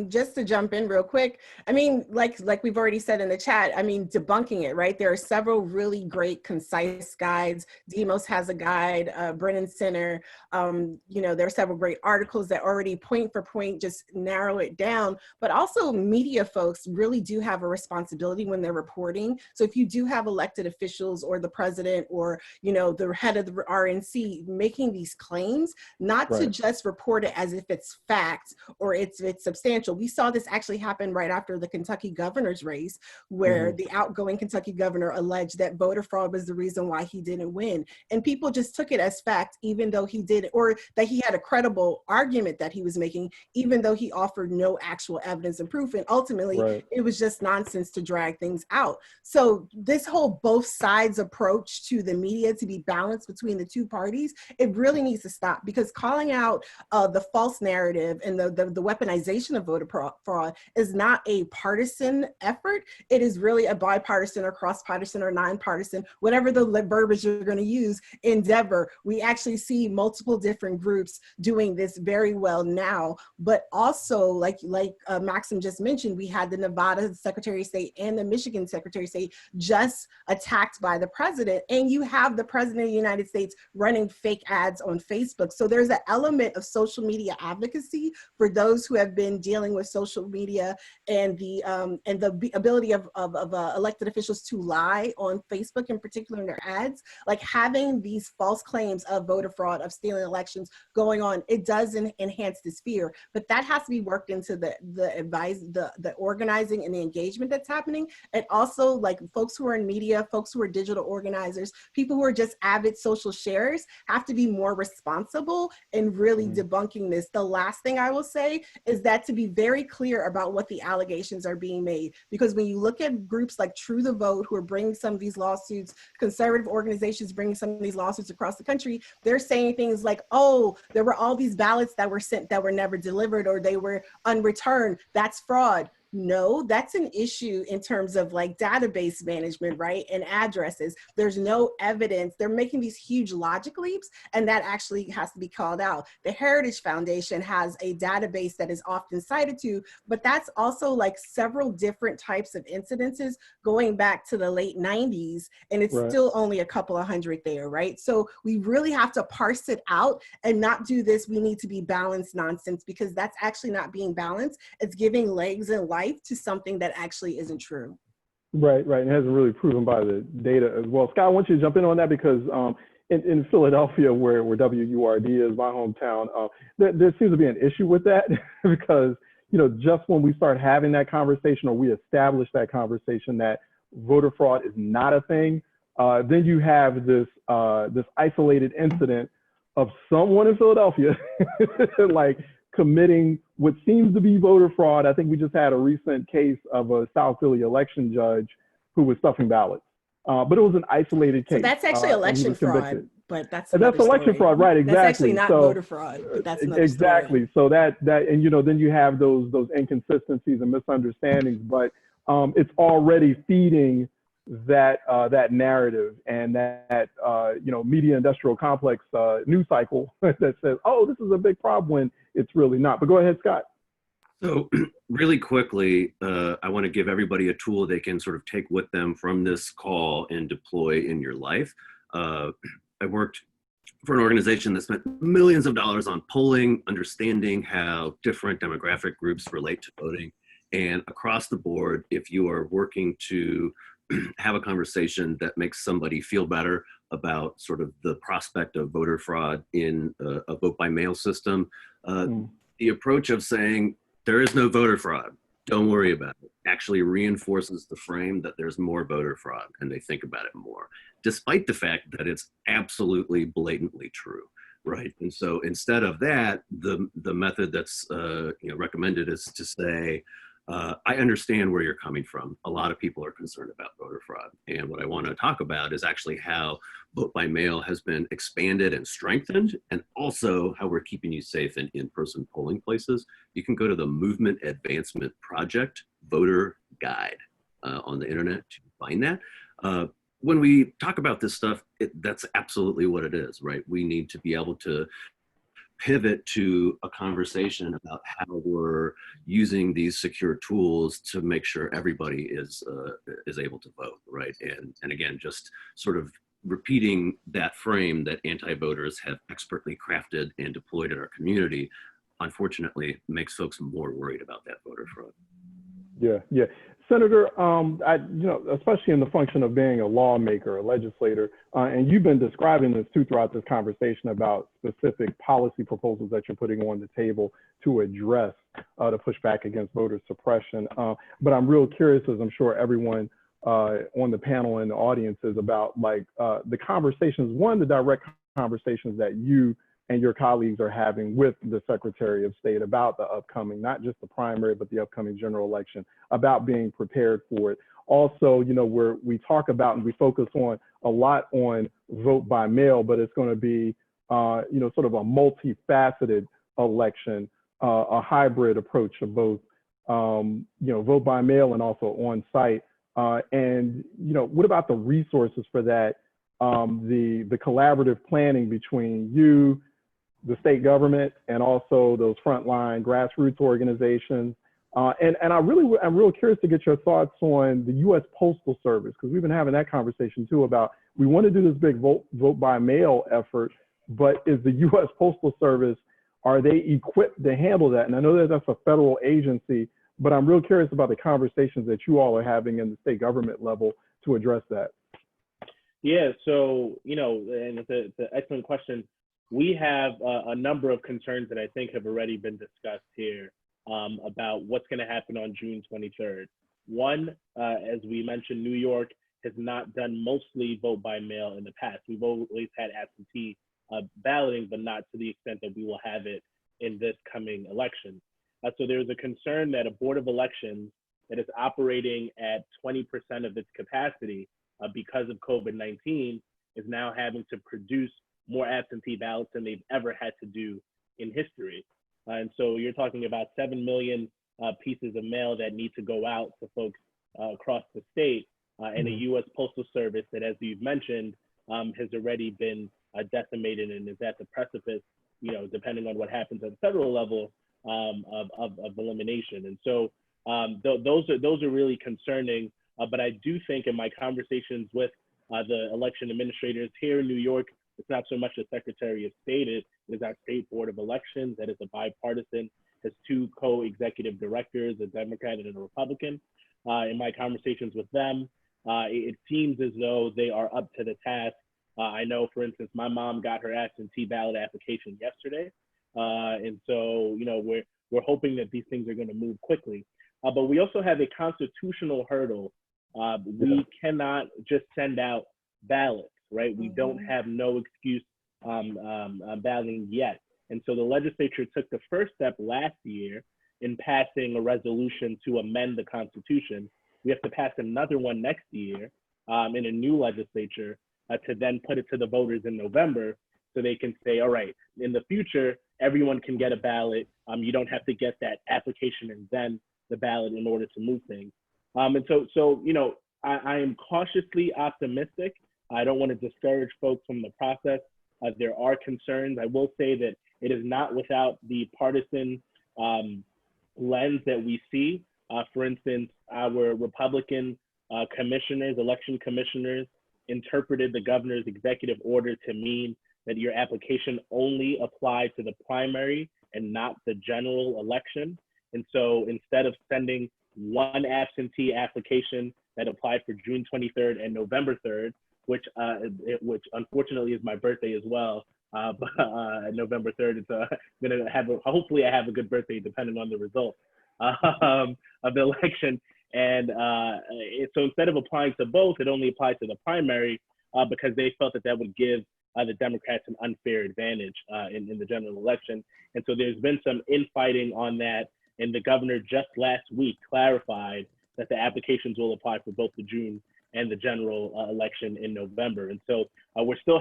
Just to jump in real quick, I mean, like we've already said in the chat, I mean, debunking it, right? There are several really great, concise guides. Demos has a guide, Brennan Center, there are several great articles that already point for point just narrow it down, but also media folks really do have a responsibility when they're reporting. So if you do have elected officials or the president or, the head of the RNC making these claims, not to just report it as if it's fact or it's substantial. We saw this actually happen right after the Kentucky governor's race, where the outgoing Kentucky governor alleged that voter fraud was the reason why he didn't win. And people just took it as fact, even though he did, or that he had a credible argument that he was making, even though he offered no actual evidence and proof. And ultimately, it was just nonsense to drag things out. So this whole both sides approach to the media to be balanced between the two parties, it really needs to stop, because calling out the false narrative and the weaponization of voter fraud is not a partisan effort. It is really a bipartisan or cross-partisan or non-partisan, whatever the verbiage you're going to use, endeavor. We actually see multiple different groups doing this very well now, but also like Maxim just mentioned, we had the Nevada Secretary of State and the Michigan Secretary of State just attacked by the president, and you have the president of the United States running fake ads on Facebook. So there's an element of social media advocacy for those who have been dealing with social media and the ability of elected officials to lie on Facebook, in particular in their ads. Like having these false claims of voter fraud, of stealing elections going on, it does enhance this fear. But that has to be worked into the organizing and the engagement that's happening. And also, like, folks who are in media, folks who are digital organizers, people who are just avid social sharers have to be more responsible in really debunking this. The last thing I will say is that yet to be very clear about what the allegations are being made. Because when you look at groups like True the Vote, who are bringing some of these lawsuits, conservative organizations bringing some of these lawsuits across the country, they're saying things like, oh, there were all these ballots that were sent that were never delivered, or they were unreturned. That's fraud. No, that's an issue in terms of like database management, right? And addresses. There's no evidence. They're making these huge logic leaps, and that actually has to be called out. The Heritage Foundation has a database that is often cited to, but that's also like several different types of incidences going back to the late 90s, and it's still only a couple of hundred there, right? So we really have to parse it out and not do this "we need to be balanced" nonsense, because that's actually not being balanced. It's giving legs and life to something that actually isn't true. Right. It hasn't really proven by the data as well. Scott, I want you to jump in on that, because in Philadelphia, where WURD is, my hometown, there seems to be an issue with that because, just when we start having that conversation, or we establish that conversation that voter fraud is not a thing, then you have this isolated incident of someone in Philadelphia like committing what seems to be voter fraud. I think we just had a recent case of a South Philly election judge who was stuffing ballots, but it was an isolated case. So that's actually election fraud, but that's election fraud, right? Exactly. That's actually not voter fraud, but that's another exactly. story. So that and then you have those inconsistencies and misunderstandings, but it's already feeding that narrative and that media industrial complex news cycle that says, oh, this is a big problem, when it's really not. But go ahead, Scott. So really quickly, I want to give everybody a tool they can sort of take with them from this call and deploy in your life. I worked for an organization that spent millions of dollars on polling, understanding how different demographic groups relate to voting. And across the board, if you are working to have a conversation that makes somebody feel better about sort of the prospect of voter fraud in a vote by mail system, the approach of saying there is no voter fraud, don't worry about it, actually reinforces the frame that there's more voter fraud, and they think about it more, despite the fact that it's absolutely blatantly true, right? And so instead of that, the method that's recommended is to say, I understand where you're coming from. A lot of people are concerned about voter fraud. And what I want to talk about is actually how vote by mail has been expanded and strengthened, and also how we're keeping you safe in in-person polling places. You can go to the Movement Advancement Project Voter Guide on the internet to find that. When we talk about this stuff, that's absolutely what it is, right? We need to be able to pivot to a conversation about how we're using these secure tools to make sure everybody is able to vote, right? And again, just sort of repeating that frame that anti-voters have expertly crafted and deployed in our community, unfortunately, makes folks more worried about that voter fraud. Yeah. Senator, especially in the function of being a lawmaker, a legislator, and you've been describing this too throughout this conversation about specific policy proposals that you're putting on the table to address, to push back against voter suppression. But I'm real curious, as I'm sure everyone on the panel and the audience is, about the conversations, the direct conversations that you and your colleagues are having with the Secretary of State about the upcoming, not just the primary, but the upcoming general election, about being prepared for it. Also, where we talk about and we focus on a lot on vote by mail, but it's going to be, sort of a multifaceted election, a hybrid approach of both, vote by mail and also on site. And what about the resources for that? The collaborative planning between you, the state government, and also those frontline grassroots organizations. And I'm real curious to get your thoughts on the U.S. Postal Service, because we've been having that conversation too about, we want to do this big vote by mail effort, but is the U.S. Postal Service, are they equipped to handle that? And I know that that's a federal agency, but I'm real curious about the conversations that you all are having in the state government level to address that. Yeah, so, and it's an excellent question. We have a number of concerns that I think have already been discussed here about what's going to happen on June 23rd. One, as we mentioned, New York has not done mostly vote by mail in the past. We've always had absentee balloting, but not to the extent that we will have it in this coming election. So there's a concern that a board of elections that is operating at 20% of its capacity because of COVID-19 is now having to produce more absentee ballots than they've ever had to do in history. And so you're talking about 7 million pieces of mail that need to go out to folks across the state, and a U.S. Postal Service that, as you've mentioned, has already been decimated and is at the precipice, depending on what happens at the federal level, of elimination. And so those are really concerning. But I do think in my conversations with the election administrators here in New York, it's not so much the Secretary of State, it is our State Board of Elections that is a bipartisan, has 2 co-executive directors, a Democrat and a Republican. In my conversations with them, it seems as though they are up to the task. I know, for instance, my mom got her absentee ballot application yesterday. And so, we're hoping that these things are going to move quickly. But we also have a constitutional hurdle. We cannot just send out ballots, right? We don't have no excuse balloting yet. And so the legislature took the first step last year in passing a resolution to amend the Constitution. We have to pass another one next year in a new legislature to then put it to the voters in November, so they can say, all right, in the future, everyone can get a ballot. You don't have to get that application and then the ballot in order to move things. And so I am cautiously optimistic. I don't want to discourage folks from the process. There are concerns. I will say that it is not without the partisan lens that we see. For instance, our Republican commissioners, election commissioners, interpreted the governor's executive order to mean that your application only applied to the primary and not the general election. And so instead of sending one absentee application that applied for June 23rd and November 3rd, which unfortunately is my birthday as well, but November 3rd, it's gonna have, hopefully I have a good birthday depending on the result of the election. And so instead of applying to both, it only applied to the primary because they felt that would give the Democrats an unfair advantage in the general election. And so there's been some infighting on that. And the governor just last week clarified that the applications will apply for both the June and the general election in November. And so we're still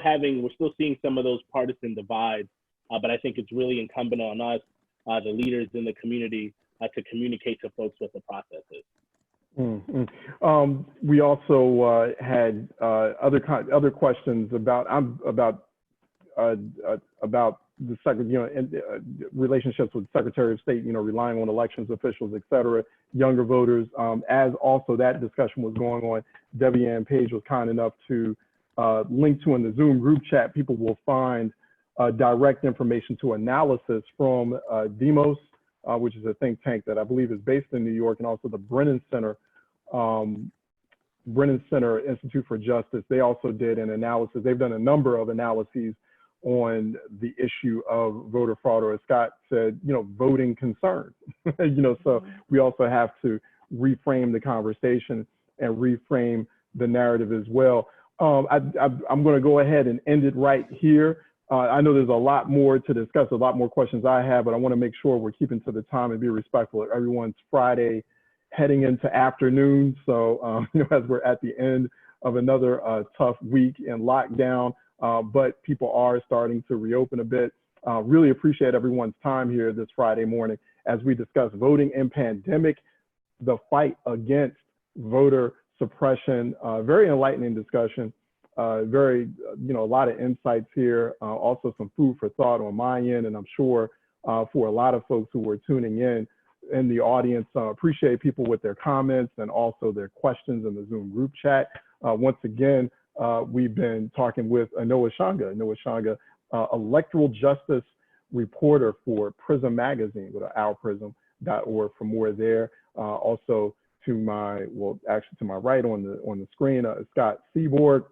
seeing some of those partisan divides, but I think it's really incumbent on us, the leaders in the community, to communicate to folks what the process is. We also had other questions about the relationships with Secretary of State, relying on elections officials, et cetera, younger voters. As also that discussion was going on, Debbie Ann Page was kind enough to link to in the Zoom group chat. People will find direct information to analysis from Demos, which is a think tank that I believe is based in New York, and also the Brennan Center Institute for Justice. They also did an analysis. They've done a number of analyses on the issue of voter fraud, or as Scott said, voting concerns. So we also have to reframe the conversation and reframe the narrative as well. I'm going to go ahead and end it right here. I know there's a lot more to discuss, a lot more questions I have, but I want to make sure we're keeping to the time and be respectful of everyone's Friday heading into afternoon. So, as we're at the end of another tough week in lockdown, but people are starting to reopen a bit. Really appreciate everyone's time here this Friday morning as we discuss voting and pandemic, the fight against voter suppression. Very enlightening discussion. A lot of insights here. Also some food for thought on my end, and I'm sure for a lot of folks who were tuning in the audience. Appreciate people with their comments and also their questions in the Zoom group chat. Once again, we've been talking with Noah Shanga, electoral justice reporter for Prism Magazine, with ourprism.org for more there. Also to my right on the screen, Scott Seaborg,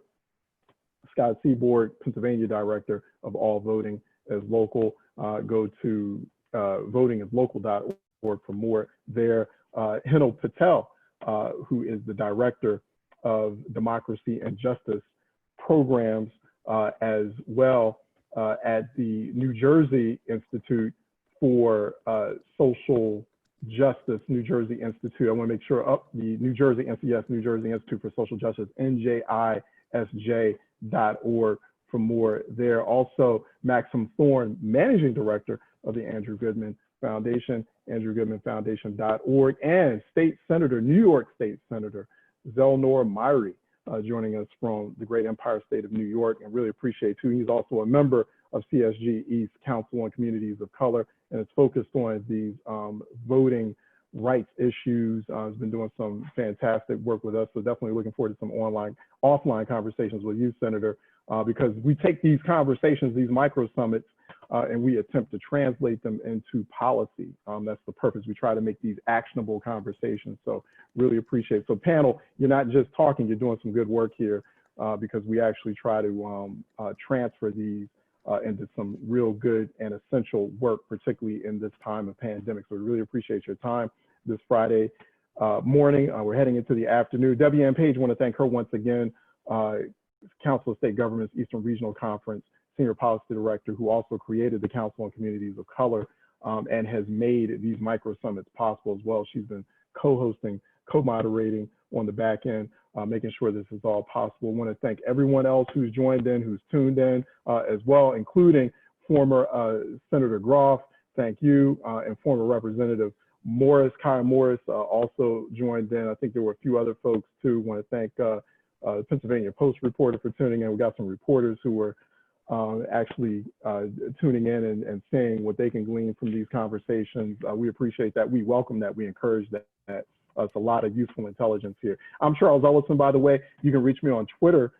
Pennsylvania Director of All Voting is Local. Go to votingislocal.org for more there. Hinal Patel, who is the Director of Democracy and Justice Programs, as well at the New Jersey Institute for Social Justice New Jersey Institute. I want to make sure the New Jersey Institute for Social Justice, njisj.org for more there. Also, Maxim Thorne, Managing Director of the Andrew Goodman Foundation, andrewgoodmanfoundation.org, and New York State Senator Zelnor Myriad, joining us from the great Empire State of New York, and really appreciate too. He's also a member of CSG East Council on Communities of Color, and it's focused on these voting rights issues. Has been doing some fantastic work with us, so definitely looking forward to some offline conversations with you, Senator, because we take these conversations, these micro summits, and we attempt to translate them into policy. That's the purpose. We try to make these actionable conversations. So really appreciate it. So panel, you're not just talking, you're doing some good work here, because we actually try to transfer these into some real good and essential work, particularly in this time of pandemic. So we really appreciate your time this Friday morning. We're heading into the afternoon. Debbie-Ann Page, I want to thank her once again, Council of State Governments Eastern Regional Conference Senior Policy Director, who also created the Council on Communities of Color and has made these micro summits possible as well. She's been co-hosting, co-moderating on the back end, making sure this is all possible. I want to thank everyone else who's joined in, who's tuned in as well, including former Senator Groff, thank you, and former Representative Kyle Morris also joined in. I think there were a few other folks too. I want to thank the Pennsylvania Post reporter for tuning in. We got some reporters who were actually tuning in and saying what they can glean from these conversations. We appreciate that. We welcome that. We encourage that. It's a lot of useful intelligence here. I'm Charles Ellison, by the way. You can reach me on Twitter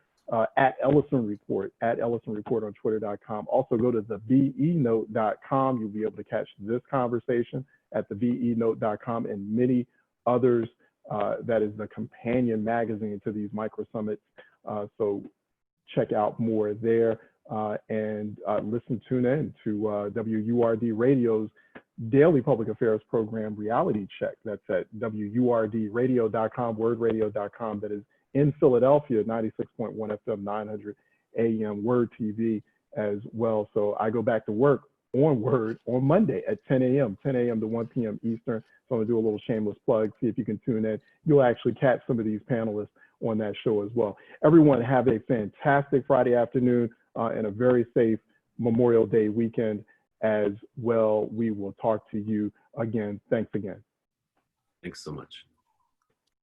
at Ellison Report on Twitter.com. Also go to thebenote.com. You'll be able to catch this conversation at thebenote.com and many others. That is the companion magazine to these micro summits. So check out more there and tune in to WURD Radio's daily public affairs program, Reality Check. That's at WURDradio.com, wordradio.com. That is in Philadelphia, 96.1 FM, 900 AM, Word TV as well. So I go back to work on Word on Monday at 10 a.m. to 1 p.m. Eastern. So I'm gonna do a little shameless plug, see if you can tune in. You'll actually catch some of these panelists on that show as well. Everyone have a fantastic Friday afternoon and a very safe Memorial Day weekend as well. We will talk to you again. Thanks again. Thanks so much.